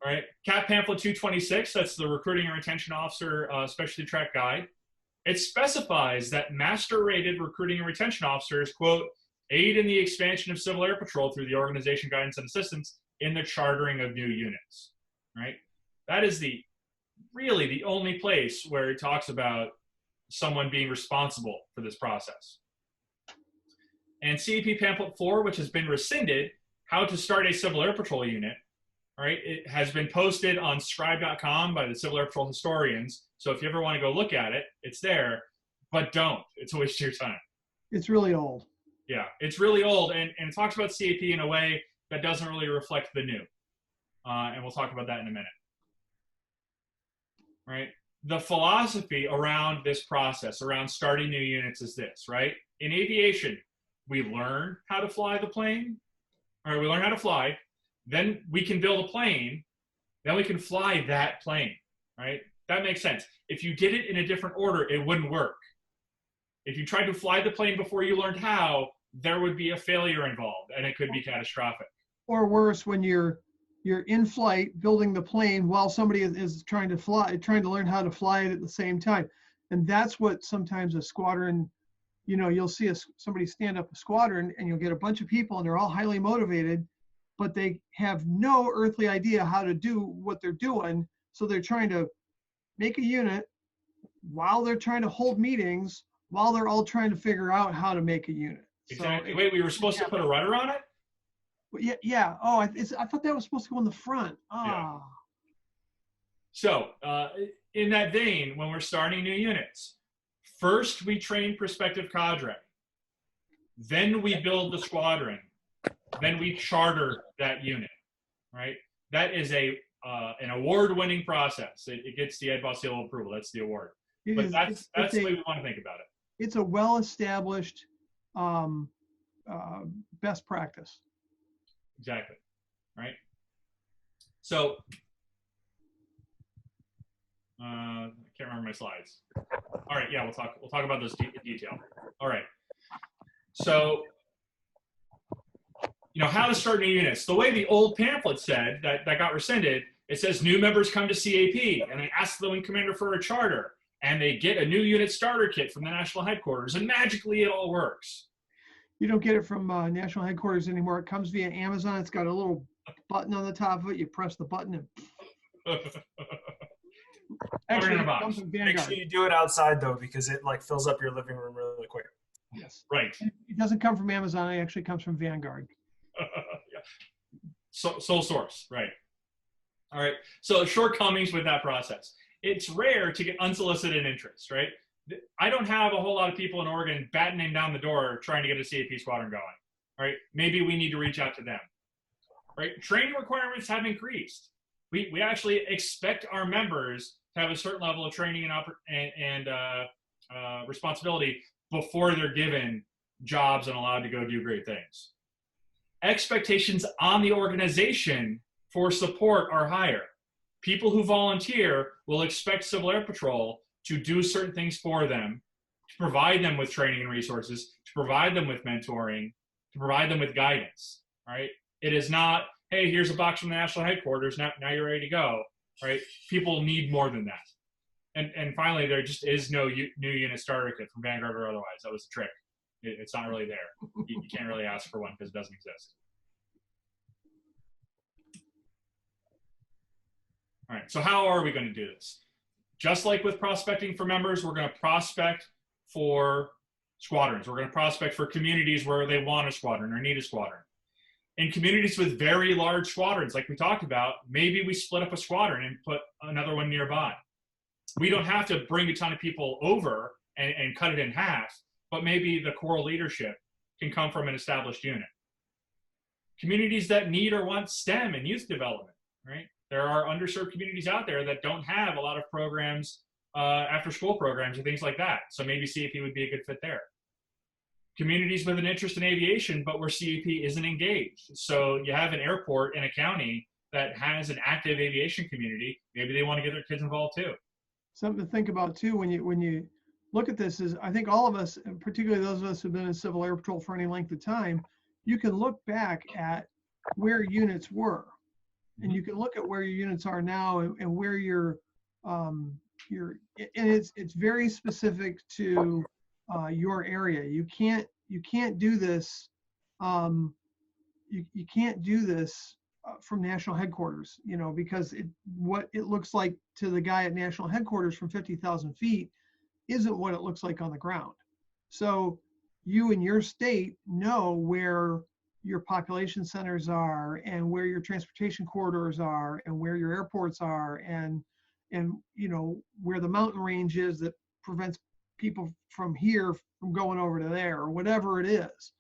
[SPEAKER 1] right, CAP Pamphlet 226, that's the Recruiting and Retention Officer Specialty Track Guide. It specifies that master-rated recruiting and retention officers, quote, aid in the expansion of Civil Air Patrol through the organization guidance and assistance in the chartering of new units, right? That is really the only place where it talks about someone being responsible for this process. And CAP Pamphlet 4, which has been rescinded, How to Start a Civil Air Patrol Unit, all right, it has been posted on scribe.com by the Civil Air Patrol historians. So if you ever want to go look at it, it's there, but don't. It's a waste of your time.
[SPEAKER 4] It's really old.
[SPEAKER 1] Yeah, it's really old, and it talks about CAP in a way that doesn't really reflect the new. And we'll talk about that in a minute. Right? The philosophy around this process, around starting new units is this, right? In aviation, we learn how to fly the plane, or we learn how to fly, then we can build a plane, then we can fly that plane, right? That makes sense. If you did it in a different order, it wouldn't work. If you tried to fly the plane before you learned how, there would be a failure involved, and it could be catastrophic.
[SPEAKER 4] Or worse, when you're in flight building the plane while somebody is trying to learn how to fly it at the same time. And that's what sometimes a squadron, you'll see somebody stand up a squadron and you'll get a bunch of people and they're all highly motivated, but they have no earthly idea how to do what they're doing. So they're trying to make a unit while they're trying to hold meetings, while they're all trying to figure out how to make a unit.
[SPEAKER 1] Exactly. Wait, we were supposed to put a rudder on it?
[SPEAKER 4] Yeah. Oh, I thought that was supposed to go in the front.
[SPEAKER 1] Yeah. So, in that vein, when we're starting new units, first we train prospective cadre, then we build the squadron, then we charter that unit, right? That is an award-winning process. It gets the Ed Boss seal of approval. That's the award. But that's the way we want to think about it.
[SPEAKER 4] It's a well-established best practice.
[SPEAKER 1] Exactly, right? So, I can't remember my slides. All right, yeah, we'll talk about those in detail. All right. So, how to start new units. The way the old pamphlet said that got rescinded, it says new members come to CAP and they ask the wing commander for a charter and they get a new unit starter kit from the national headquarters and magically it all works.
[SPEAKER 4] You don't get it from national headquarters anymore. It comes via Amazon. It's got a little button on the top of it. You press the button and
[SPEAKER 3] Actually, it comes from Vanguard. Make sure you do it outside though, because it fills up your living room really quick.
[SPEAKER 4] Yes.
[SPEAKER 1] Right.
[SPEAKER 4] It doesn't come from Amazon. It actually comes from Vanguard.
[SPEAKER 1] Yeah. Sole source, right. All right. So shortcomings with that process. It's rare to get unsolicited interest, right? I don't have a whole lot of people in Oregon battening down the door trying to get a CAP squadron going, right? Maybe we need to reach out to them, right? Training requirements have increased. We actually expect our members to have a certain level of training and responsibility before they're given jobs and allowed to go do great things. Expectations on the organization for support are higher. People who volunteer will expect Civil Air Patrol to do certain things for them, to provide them with training and resources, to provide them with mentoring, to provide them with guidance, right? It is not, hey, here's a box from the national headquarters, now you're ready to go, right? People need more than that. And finally, there just is no new unit starter kit from Vanguard or otherwise. That was the trick. It's not really there. You can't really ask for one because it doesn't exist. All right, so how are we going to do this? Just like with prospecting for members, we're going to prospect for squadrons. We're going to prospect for communities where they want a squadron or need a squadron. In communities with very large squadrons, like we talked about, maybe we split up a squadron and put another one nearby. We don't have to bring a ton of people over and cut it in half, but maybe the core leadership can come from an established unit. Communities that need or want STEM and youth development, right? There are underserved communities out there that don't have a lot of programs, after school programs and things like that. So maybe CAP would be a good fit there. Communities with an interest in aviation, but where CAP isn't engaged. So you have an airport in a county that has an active aviation community. Maybe they want to get their kids involved too.
[SPEAKER 4] Something to think about too when you look at this is, I think all of us, and particularly those of us who've been in Civil Air Patrol for any length of time, you can look back at where units were, and you can look at where your units are now and where and it's very specific to your area. You can't do this. You can't do this from national headquarters, because what it looks like to the guy at national headquarters from 50,000 feet isn't what it looks like on the ground. So you and your state know where your population centers are and where your transportation corridors are and where your airports are and where the mountain range is that prevents people from here from going over to there or whatever it is.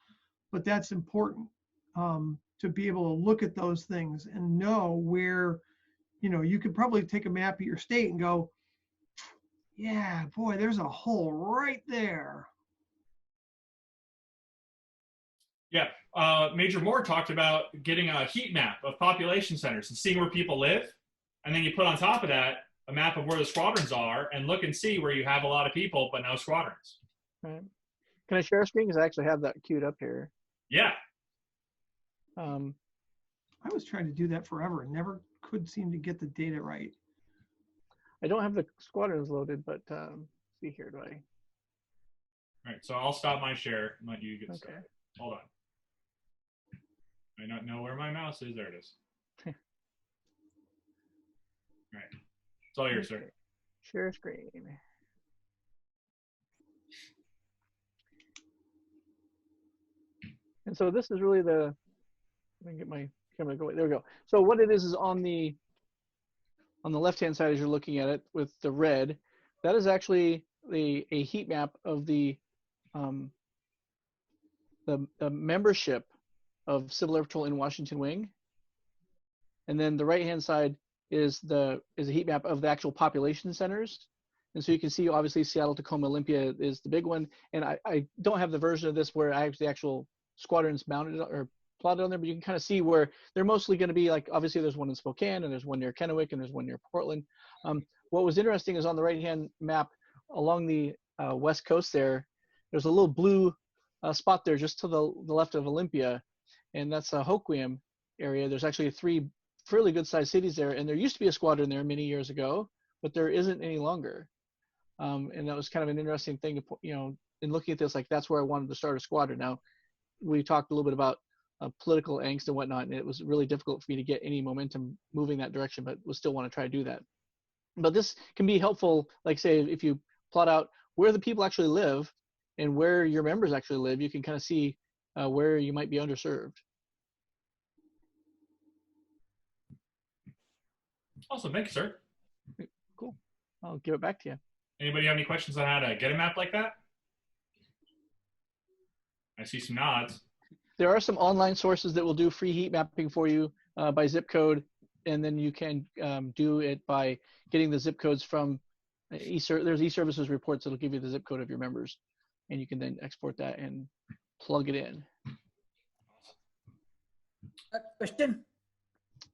[SPEAKER 4] But that's important to be able to look at those things and know where, you could probably take a map of your state and go, yeah, boy, there's a hole right there.
[SPEAKER 1] Yeah, Major Moore talked about getting a heat map of population centers and seeing where people live. And then you put on top of that a map of where the squadrons are and look and see where you have a lot of people but no squadrons.
[SPEAKER 2] Right. Can I share a screen? Because I actually have that queued up here.
[SPEAKER 1] Yeah.
[SPEAKER 4] I was trying to do that forever and never could seem to get the data right.
[SPEAKER 2] I don't have the squadrons loaded, but see here, do I?
[SPEAKER 1] All right, so I'll stop my share and let you get started. Hold on. I don't know where my mouse is. There it is. All right. It's all yours, sir.
[SPEAKER 2] Share screen. And so this is really let me get my camera going. There we go. So what it is on the left-hand side as you're looking at it with the red, that is actually a heat map of the membership of Civil Air Patrol in Washington Wing. And then the right-hand side is a heat map of the actual population centers. And so you can see, obviously, Seattle, Tacoma, Olympia is the big one. And I don't have the version of this where I have the actual squadrons mounted or plotted on there, but you can kind of see where they're mostly going to be. Like, obviously, there's one in Spokane, and there's one near Kennewick, and there's one near Portland. What was interesting is on the right-hand map along the west coast there's a little blue spot there just to the left of Olympia, and that's a Hoquiam area. There's actually 3 fairly good-sized cities there, and there used to be a squadron there many years ago, but there isn't any longer. And that was kind of an interesting thing to, in looking at this, like that's where I wanted to start a squadron. Now, we talked a little bit about political angst and whatnot, and it was really difficult for me to get any momentum moving that direction, but we'll still want to try to do that. But this can be helpful, like say, if you plot out where the people actually live and where your members actually live, you can kind of see where you might be underserved.
[SPEAKER 1] Awesome, thank you, sir.
[SPEAKER 2] Cool. I'll give it back to you.
[SPEAKER 1] Anybody have any questions on how to get a map like that? I see some nods.
[SPEAKER 2] There are some online sources that will do free heat mapping for you by zip code, and then you can do it by getting the zip codes from there's e-services reports that'll give you the zip code of your members, and you can then export that and plug it in.
[SPEAKER 7] Question?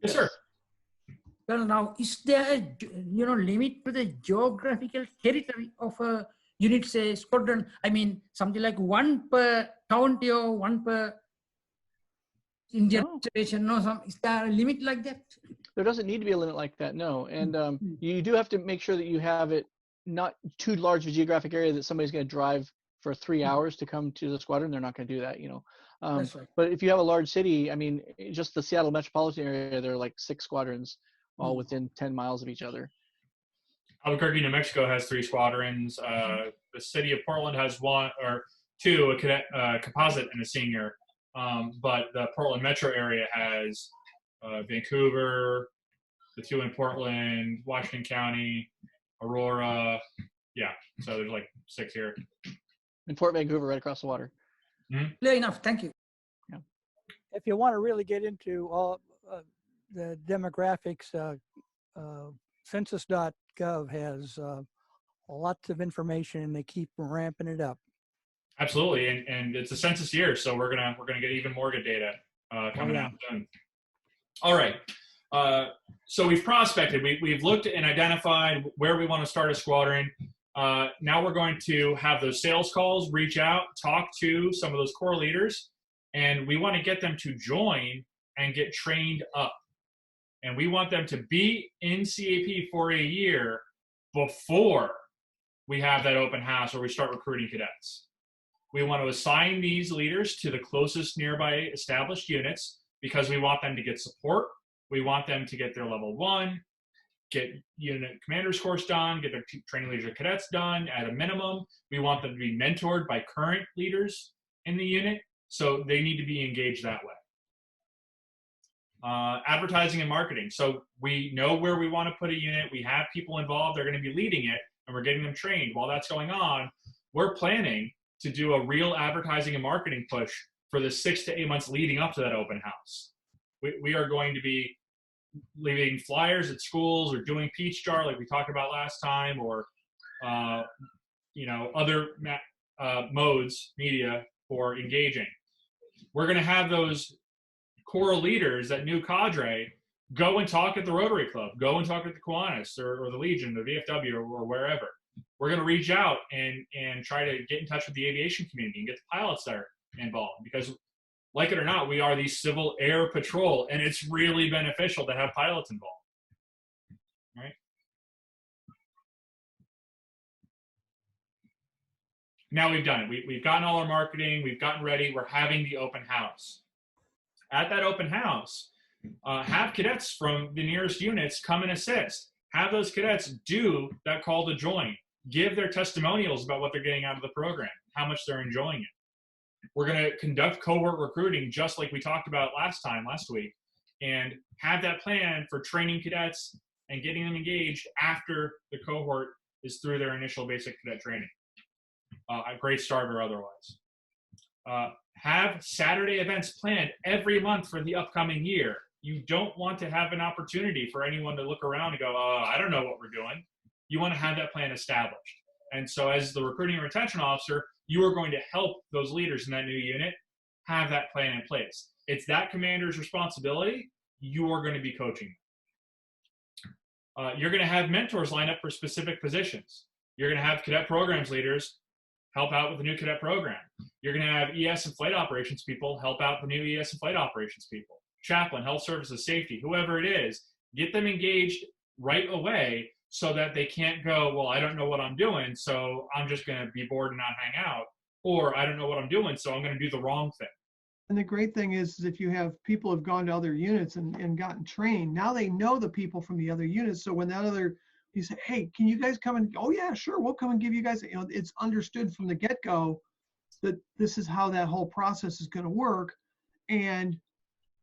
[SPEAKER 1] Yes, sir.
[SPEAKER 7] Well, now, is there a limit to the geographical territory of a unit, say, squadron? I mean, something like 1 per county or 1 per Indian reservation? No, is there a limit like that?
[SPEAKER 2] There doesn't need to be a limit like that, no. And you do have to make sure that you have it not too large of a geographic area that somebody's going to drive for 3 hours to come to the squadron. They're not going to do that,
[SPEAKER 7] That's right.
[SPEAKER 2] But if you have a large city, I mean, just the Seattle metropolitan area, there are like 6 squadrons. all within 10 miles of each other.
[SPEAKER 1] Albuquerque, New Mexico has 3 squadrons. The city of Portland has 1 or 2, a cadet, composite and a senior. But the Portland metro area has Vancouver, the 2 in Portland, Washington County, Aurora. Yeah, so there's like 6 here.
[SPEAKER 2] In Fort Vancouver, right across the water.
[SPEAKER 7] Clear enough. Thank you.
[SPEAKER 11] If you want to really get into all the demographics, census.gov has lots of information, and they keep ramping it up.
[SPEAKER 1] Absolutely, and it's a census year, so we're gonna get even more good data coming out soon. All right, so we've prospected, we've looked and identified where we want to start a squadron. Now we're going to have those sales calls, reach out, talk to some of those core leaders, and we want to get them to join and get trained up. And we want them to be in CAP for a year before we have that open house where we start recruiting cadets. We want to assign these leaders to the closest nearby established units because we want them to get support. We want them to get their level 1, get unit commander's course done, get their training leader cadets done at a minimum. We want them to be mentored by current leaders in the unit, so they need to be engaged that way. Advertising and marketing. So we know where we want to put a unit. We have people involved. They're going to be leading it, and we're getting them trained. While that's going on, we're planning to do a real advertising and marketing push for the 6 to 8 months leading up to that open house. We are going to be leaving flyers at schools or doing Peach Jar like we talked about last time, or other modes, media for engaging. We're going to have those core leaders, that new cadre, go and talk at the Rotary Club, go and talk at the Kiwanis or the Legion, the VFW, or wherever. We're going to reach out and try to get in touch with the aviation community and get the pilots that are involved, because like it or not, we are the Civil Air Patrol, and it's really beneficial to have pilots involved. Right? Now we've done it. We've gotten all our marketing. We've gotten ready. We're having the open house. At that open house, have cadets from the nearest units come and assist. Have those cadets do that call to join. Give their testimonials about what they're getting out of the program, how much they're enjoying it. We're going to conduct cohort recruiting just like we talked about last week, and have that plan for training cadets and getting them engaged after the cohort is through their initial basic cadet training. A great start or otherwise. Have Saturday events planned every month for the upcoming year. You don't want to have an opportunity for anyone to look around and go, I don't know what we're doing. You want to have that plan established. And so as the recruiting and retention officer, you are going to help those leaders in that new unit have that plan in place. It's that commander's responsibility. You are going to be coaching. You're going to have mentors line up for specific positions. You're going to have cadet programs leaders help out with the new cadet program. You're going to have ES and flight operations people help out the new ES and flight operations people. Chaplain, health services, safety, whoever it is, get them engaged right away so that they can't go, well, I don't know what I'm doing, so I'm just going to be bored and not hang out. Or I don't know what I'm doing, so I'm going to do the wrong thing.
[SPEAKER 4] And the great thing is if you have people who have gone to other units and gotten trained, now they know the people from the other units. So when that other, you say, hey, can you guys come and, oh yeah, sure, we'll come and give you guys, it's understood from the get-go that this is how that whole process is going to work. And,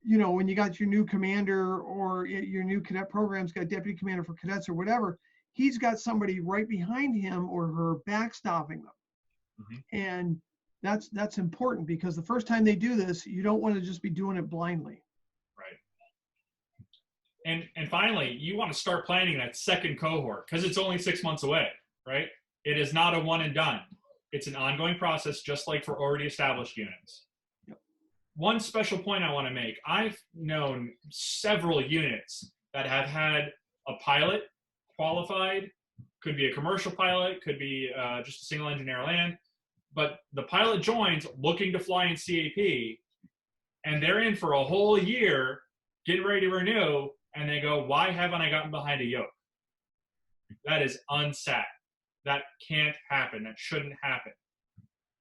[SPEAKER 4] when you got your new commander or your new cadet program's got deputy commander for cadets or whatever, he's got somebody right behind him or her backstopping them. Mm-hmm. And that's important, because the first time they do this, you don't want to just be doing it blindly.
[SPEAKER 1] Right. And finally, you want to start planning that second cohort, because it's only 6 months away, right? It is not a one and done. It's an ongoing process, just like for already established units. Yep. One special point I want to make, I've known several units that have had a pilot qualified, could be a commercial pilot, could be just a single engine air land, but the pilot joins looking to fly in CAP, and they're in for a whole year, getting ready to renew, and they go, why haven't I gotten behind a yoke? That is unsat. That can't happen. That shouldn't happen.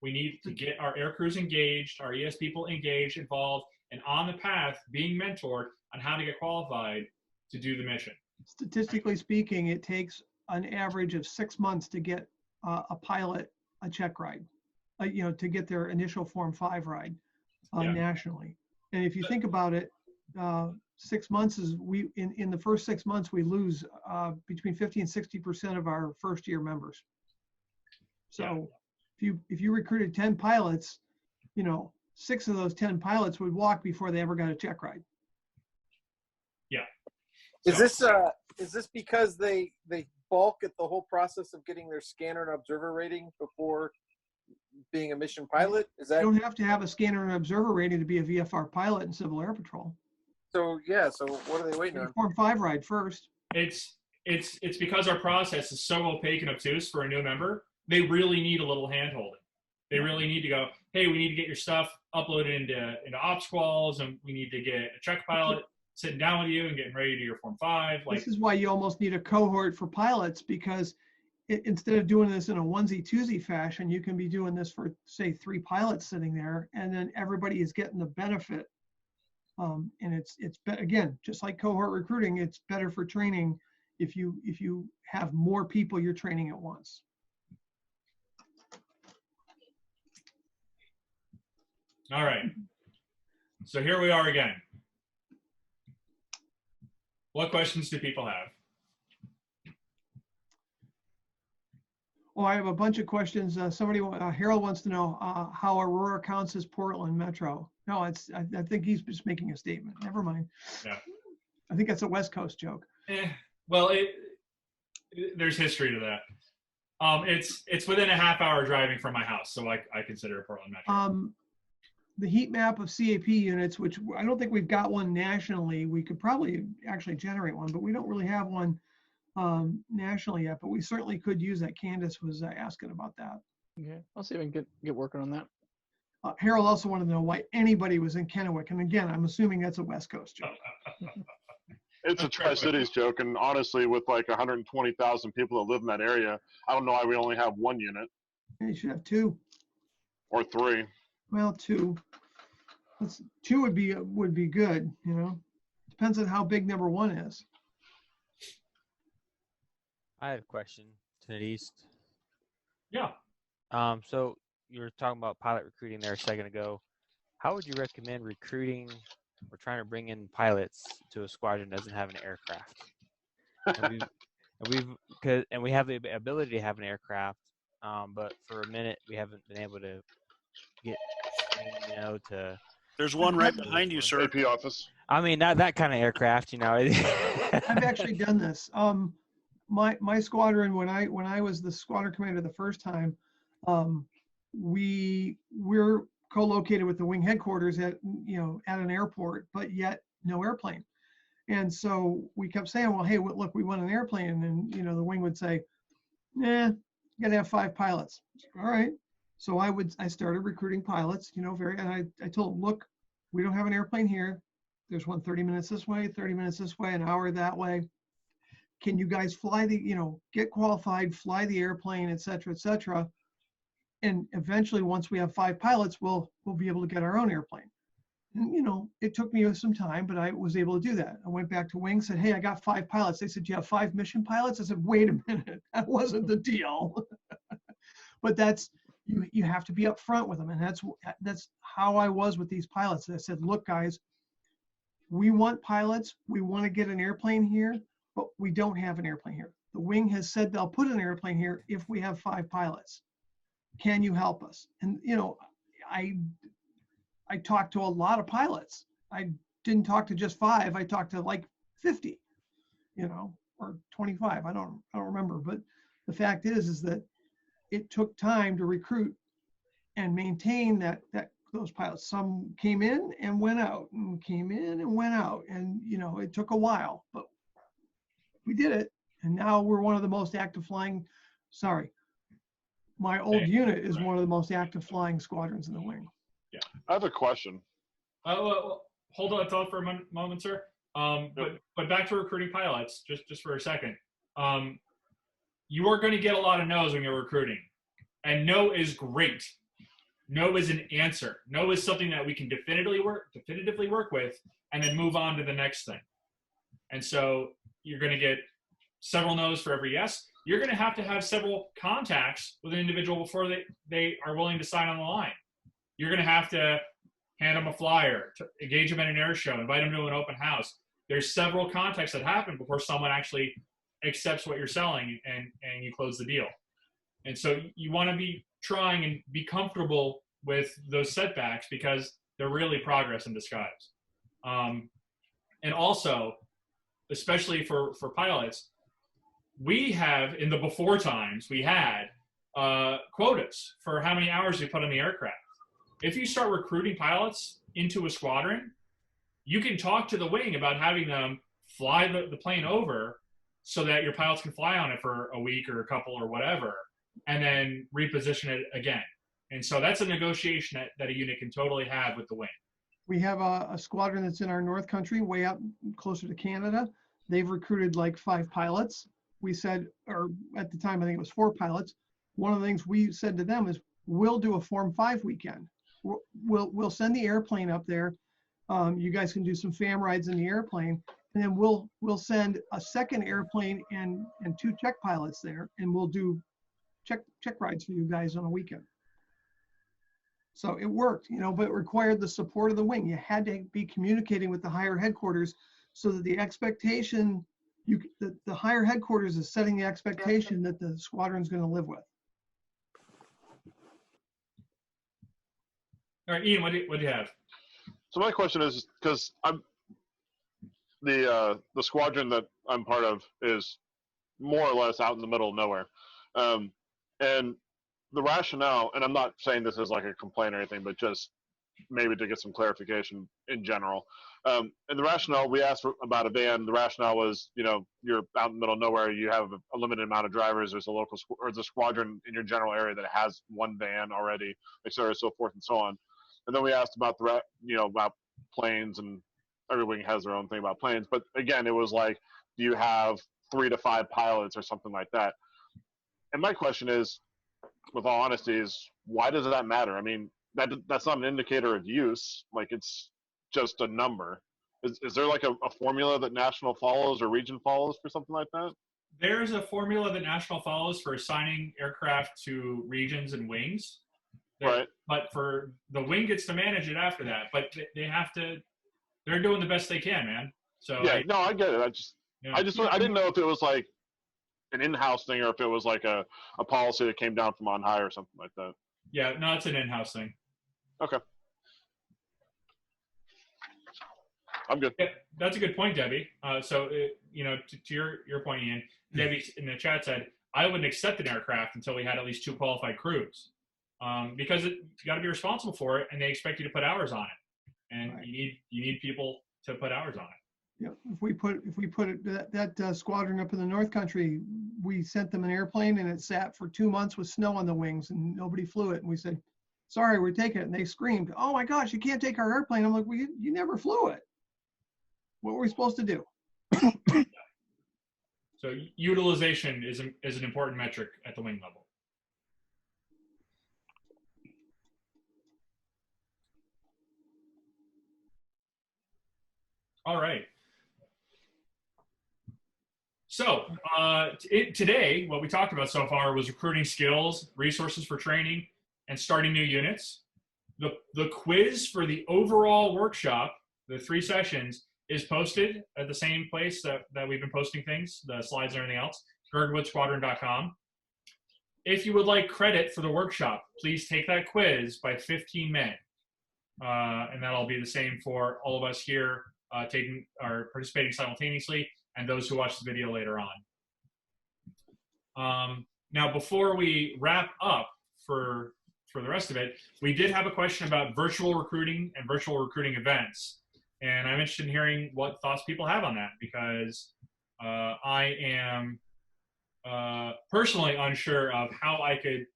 [SPEAKER 1] We need to get our air crews engaged, our ES people engaged, involved, and on the path being mentored on how to get qualified to do the mission.
[SPEAKER 4] Statistically speaking, it takes an average of 6 months to get a pilot a check ride, to get their initial Form 5 ride nationally. And if you think about it, 6 months is in the first 6 months we lose between 50 and 60% of our first year members. So if you recruited 10 pilots, 6 of those 10 pilots would walk before they ever got a check ride.
[SPEAKER 1] Yeah.
[SPEAKER 20] Is this because they balk at the whole process of getting their scanner and observer rating before being a mission pilot? Is that?
[SPEAKER 4] You don't have to have a scanner and observer rating to be a VFR pilot in Civil Air Patrol.
[SPEAKER 20] So yeah. So what are they waiting on?
[SPEAKER 4] Form 5 ride first.
[SPEAKER 1] It's because our process is so opaque and obtuse for a new member. They really need a little hand holding. They really need to go, hey, we need to get your stuff uploaded into OpsQuals, and we need to get a check pilot sitting down with you and getting ready to do your Form 5.
[SPEAKER 4] This is why you almost need a cohort for pilots, because instead of doing this in a onesie-twosie fashion, you can be doing this for, say, 3 pilots sitting there, and then everybody is getting the benefit. And it's again, just like cohort recruiting, it's better for training if you have more people you're training at once.
[SPEAKER 1] All right. So here we are again. What questions do people have?
[SPEAKER 4] Well, I have a bunch of questions. Harold wants to know how Aurora counts as Portland Metro. No, I think he's just making a statement. Never mind.
[SPEAKER 1] Yeah.
[SPEAKER 4] I think that's a West Coast joke.
[SPEAKER 1] Well, there's history to that. It's within a half-hour driving from my house, so I consider it Portland Metro.
[SPEAKER 4] The heat map of CAP units, which I don't think we've got one nationally. We could probably actually generate one, but we don't really have one nationally yet. But we certainly could use that. Candace was asking about that.
[SPEAKER 2] Okay, I'll see if I can get working on that.
[SPEAKER 4] Harold also wanted to know why anybody was in Kennewick, and again, I'm assuming that's a West Coast joke.
[SPEAKER 5] It's a Tri-Cities joke, and honestly, with like 120,000 people that live in that area, I don't know why we only have 1 unit.
[SPEAKER 4] You should have 2
[SPEAKER 5] or 3.
[SPEAKER 4] Well, 2. 2 would be good. Depends on how big number 1 is.
[SPEAKER 21] I have a question to East.
[SPEAKER 1] Yeah.
[SPEAKER 21] So you were talking about pilot recruiting there a second ago. How would you recommend recruiting or trying to bring in pilots to a squadron that doesn't have an aircraft? and we have the ability to have an aircraft, but for a minute we haven't been able to get to.
[SPEAKER 15] There's one right behind you, sir.
[SPEAKER 5] AP office.
[SPEAKER 21] I mean, not that kind of aircraft,
[SPEAKER 4] I've actually done this. My squadron, when I was the squadron commander the first time, we're co-located with the wing headquarters at an airport, but yet no airplane. And so we kept saying, well, hey, look, we want an airplane, and the wing would say, you gotta have 5 pilots. All right. So I started recruiting pilots, and I told them, look, we don't have an airplane here. There's one 30 minutes this way, 30 minutes this way, an hour that way. Can you guys fly get qualified, fly the airplane, et cetera, et cetera. And eventually, once we have 5 pilots, we'll be able to get our own airplane. And, it took me some time, but I was able to do that. I went back to Wing, said, hey, I got 5 pilots. They said, do you have 5 mission pilots? I said, wait a minute, that wasn't the deal. But that's, you have to be upfront with them. And that's how I was with these pilots. I said, look, guys, we want pilots. We want to get an airplane here, but we don't have an airplane here. The Wing has said they'll put an airplane here if we have 5 pilots. Can you help us? And, I talked to a lot of pilots. I didn't talk to just 5. I talked to like 50, or 25. I don't remember. But the fact is that it took time to recruit and maintain those pilots. Some came in and went out, and came in and went out, and it took a while, but we did it. And now we're one of the most active flying. Sorry, my old unit is one of the most active flying squadrons in the Wing.
[SPEAKER 1] Yeah.
[SPEAKER 5] I have a question.
[SPEAKER 1] Well, hold on thought for a moment, sir. But back to recruiting pilots, just for a second. You are going to get a lot of no's when you're recruiting. And no is great. No is an answer. No is something that we can definitively work with and then move on to the next thing. And so you're going to get several no's for every yes. You're going to have several contacts with an individual before they are willing to sign on the line. You're going to have to hand them a flyer, to engage them at an air show, invite them to an open house. There's several contacts that happen before someone actually accepts what you're selling and you close the deal. And so you want to be trying and be comfortable with those setbacks because they're really progress in disguise. And also, especially for pilots, we have, in the before times, we had quotas for how many hours we put on the aircraft. If you start recruiting pilots into a squadron, you can talk to the wing about having them fly the plane over so that your pilots can fly on it for a week or a couple or whatever, and then reposition it again. And so that's a negotiation that a unit can totally have with the wing.
[SPEAKER 4] We have a squadron that's in our North Country, way up closer to Canada. They've recruited like 5 pilots. We said, or at the time, I think it was 4 pilots. One of the things we said to them is, we'll do a Form 5 weekend. We'll send the airplane up there. You guys can do some FAM rides in the airplane, and then we'll send a second airplane and 2 check pilots there, and we'll do check rides for you guys on a weekend. So it worked, but it required the support of the wing. You had to be communicating with the higher headquarters so that the expectation, the higher headquarters is setting the expectation that the squadron's going to live with.
[SPEAKER 1] All right, Ian, what do you have?
[SPEAKER 5] So my question is, because I'm the squadron that I'm part of is more or less out in the middle of nowhere, and the rationale, and I'm not saying this as like a complaint or anything, but just maybe to get some clarification in general. And the rationale, we asked about a van. The rationale was, you're out in the middle of nowhere. You have a limited amount of drivers. There's a local or the squadron in your general area that has one van already, et cetera, so forth and so on. And then we asked about about planes, and every wing has their own thing about planes. But again, it was like, do you have 3 to 5 pilots or something like that? And my question is, with all honesty, is why does that matter? I mean, that's not an indicator of use. Like, it's just a number. Is there like a formula that National follows or Region follows for something like that?
[SPEAKER 1] There's a formula that National follows for assigning aircraft to regions and wings.
[SPEAKER 5] Right.
[SPEAKER 1] But for the wing gets to manage it after that. But they're doing the best they can, man. So
[SPEAKER 5] yeah, no, I get it. I didn't know if it was like an in-house thing or if it was like a policy that came down from on high or something like that.
[SPEAKER 1] Yeah, no, it's an in-house thing.
[SPEAKER 5] Okay. I'm good.
[SPEAKER 1] Yeah, that's a good point, Debbie. To your point, Ian, Debbie in the chat said, I wouldn't accept an aircraft until we had at least 2 qualified crews. Because you got to be responsible for it, and they expect you to put hours on it, and right. you need people to put hours on it.
[SPEAKER 4] Yeah, if we put that squadron up in the North Country, we sent them an airplane and it sat for 2 months with snow on the wings and nobody flew it. And we said, sorry, we're taking it. And they screamed, oh my gosh, you can't take our airplane. I'm like, well, you never flew it. What were we supposed to do?
[SPEAKER 1] So utilization is an important metric at the wing level. All right. So today, what we talked about so far was recruiting skills, resources for training, and starting new units. The quiz for the overall workshop, the 3 sessions, is posted at the same place that we've been posting things, the slides and everything else, girdwoodsquadron.com. If you would like credit for the workshop, please take that quiz by 15 men. And that'll be the same for all of us here participating simultaneously, and those who watch the video later on. Now, before we wrap up for the rest of it, we did have a question about virtual recruiting and virtual recruiting events. And I'm interested in hearing what thoughts people have on that, because I am personally unsure of how I could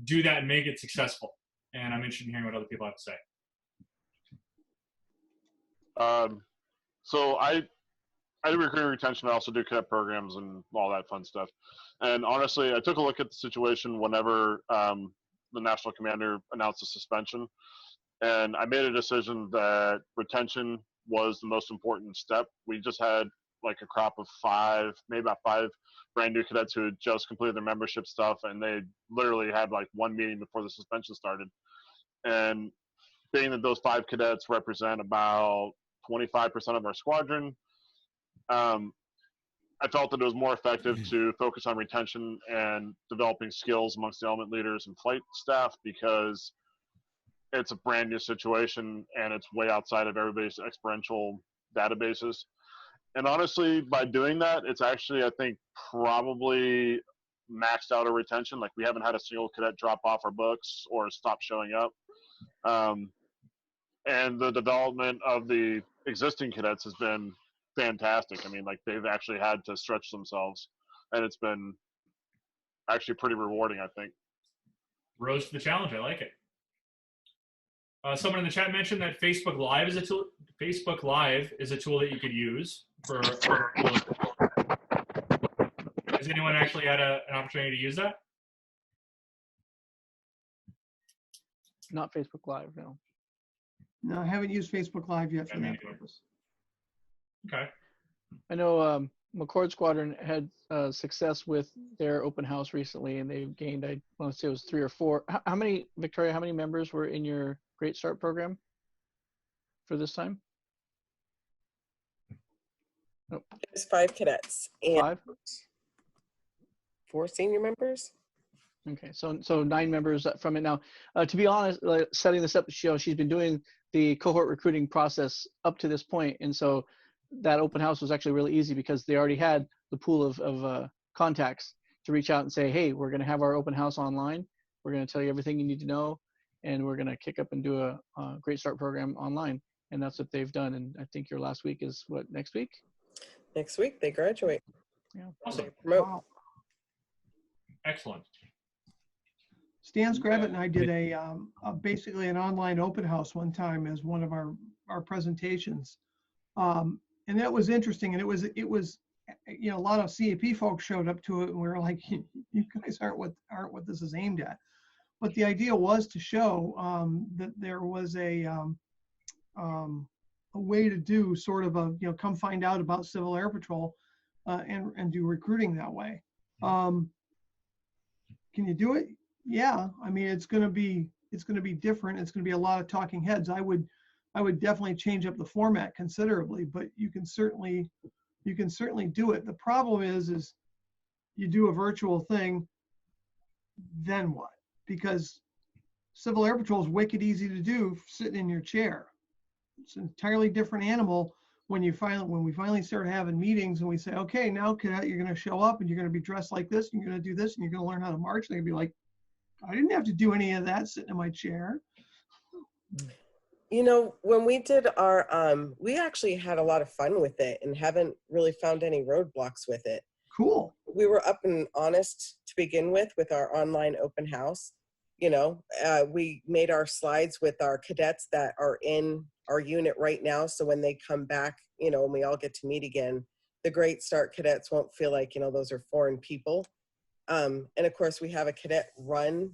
[SPEAKER 1] do that and make it successful. And I'm interested in hearing what other people have to say.
[SPEAKER 5] So I do recruiting retention. I also do cadet programs and all that fun stuff. And honestly, I took a look at the situation whenever the national commander announced the suspension, and I made a decision that retention was the most important step. We just had like a crop of maybe about five brand new cadets who had just completed their membership stuff, and they literally had like one meeting before the suspension started. And being that those 5 cadets represent about 25% of our squadron, I felt that it was more effective to focus on retention and developing skills amongst the element leaders and flight staff, because it's a brand new situation and it's way outside of everybody's experiential databases. And honestly, by doing that, it's actually, I think, probably maxed out our retention. Like, we haven't had a single cadet drop off our books or stop showing up. And the development of the existing cadets has been fantastic. I mean, like, they've actually had to stretch themselves, and it's been actually pretty rewarding, I think.
[SPEAKER 1] Rose to the challenge. I like it. Someone in the chat mentioned that Facebook Live is a tool. Facebook Live is a tool that you could use for has anyone actually had an opportunity to use that?
[SPEAKER 2] Not Facebook Live, no.
[SPEAKER 4] No, I haven't used Facebook Live yet for that purpose.
[SPEAKER 1] Okay.
[SPEAKER 2] I know McCord Squadron had success with their open house recently, and they've gained, I want to say it was 3 or 4. How many, Victoria, how many members were in your Great Start program for this time?
[SPEAKER 16] Nope. There's 5 cadets. And
[SPEAKER 2] 5?
[SPEAKER 16] 4 senior members.
[SPEAKER 2] Okay, so 9 members from it now. To be honest, like, setting this up, she's been doing the cohort recruiting process up to this point, and so that open house was actually really easy because they already had the pool of contacts to reach out and say, hey, we're going to have our open house online. We're going to tell you everything you need to know, and we're going to kick up and do a Great Start program online. And that's what they've done. And I think your last week is what, next week?
[SPEAKER 16] Next week they graduate.
[SPEAKER 2] Yeah.
[SPEAKER 1] Awesome.
[SPEAKER 4] Wow.
[SPEAKER 1] Excellent.
[SPEAKER 4] Stan Scravitt and I did a basically an online open house one time as one of our presentations. And that was interesting. And it was, you know, a lot of CAP folks showed up to it, and we were like, you guys aren't what this is aimed at. But the idea was to show that there was a way to do sort of a, you know, come find out about Civil Air Patrol and do recruiting that way. Can you do it? Yeah. I mean, it's going to be different. It's going to be a lot of talking heads. I would definitely change up the format considerably, but you can certainly do it. The problem is you do a virtual thing, then what? Because Civil Air Patrol is wicked easy to do sitting in your chair. It's an entirely different animal when we finally start having meetings and we say, okay, now cadet, you're going to show up and you're going to be dressed like this, and you're going to do this, and you're going to learn how to march. And they're going to be like, I didn't have to do any of that sitting in my chair.
[SPEAKER 16] You know, when we did our, we actually had a lot of fun with it and haven't really found any roadblocks with it.
[SPEAKER 4] Cool.
[SPEAKER 16] We were up and honest to begin with our online open house. You know, we made our slides with our cadets that are in our unit right now. So when they come back, you know, and we all get to meet again, the Great Start cadets won't feel like, you know, those are foreign people. And of course we have a cadet run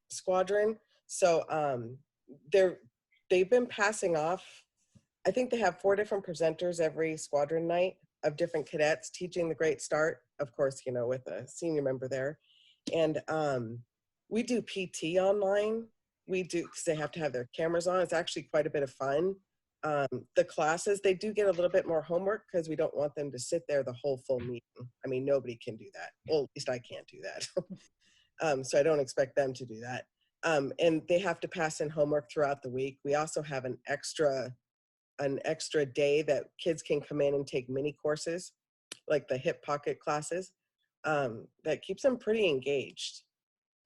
[SPEAKER 16] squadron. So they've been passing off, I think they have 4 different presenters every squadron night of different cadets teaching the Great Start, of course, you know, with a senior member there. And we do PT online. We do, because they have to have their cameras on. It's actually quite a bit of fun. The classes, they do get a little bit more homework because we don't want them to sit there the whole full meeting. I mean, nobody can do that. Well, at least I can't do that. So I don't expect them to do that. And they have to pass in homework throughout the week. We also have an extra day that kids can come in and take mini courses, like the hip pocket classes, that keeps them pretty engaged.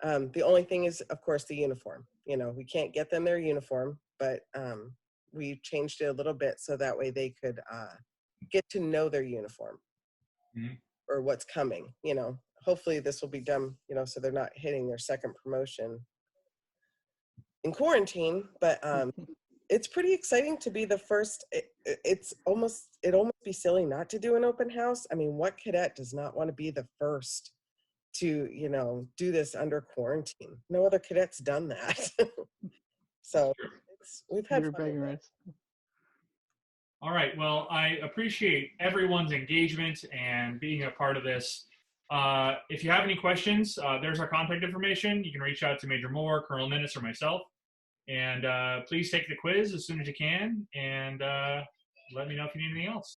[SPEAKER 16] The only thing is, of course, the uniform. You know, we can't get them their uniform, but we changed it a little bit so that way they could get to know their uniform or what's coming. You know, hopefully this will be done, you know, so they're not hitting their second promotion in quarantine. But it's pretty exciting to be the first. It'd almost be silly not to do an open house. I mean, what cadet does not want to be the first to, you know, do this under quarantine? No other cadet's done that. So we've had fun with it.
[SPEAKER 1] All right. Well, I appreciate everyone's engagement and being a part of this. If you have any questions, there's our contact information. You can reach out to Major Moore, Colonel Minnis, or myself. And please take the quiz as soon as you can. And let me know if you need anything else.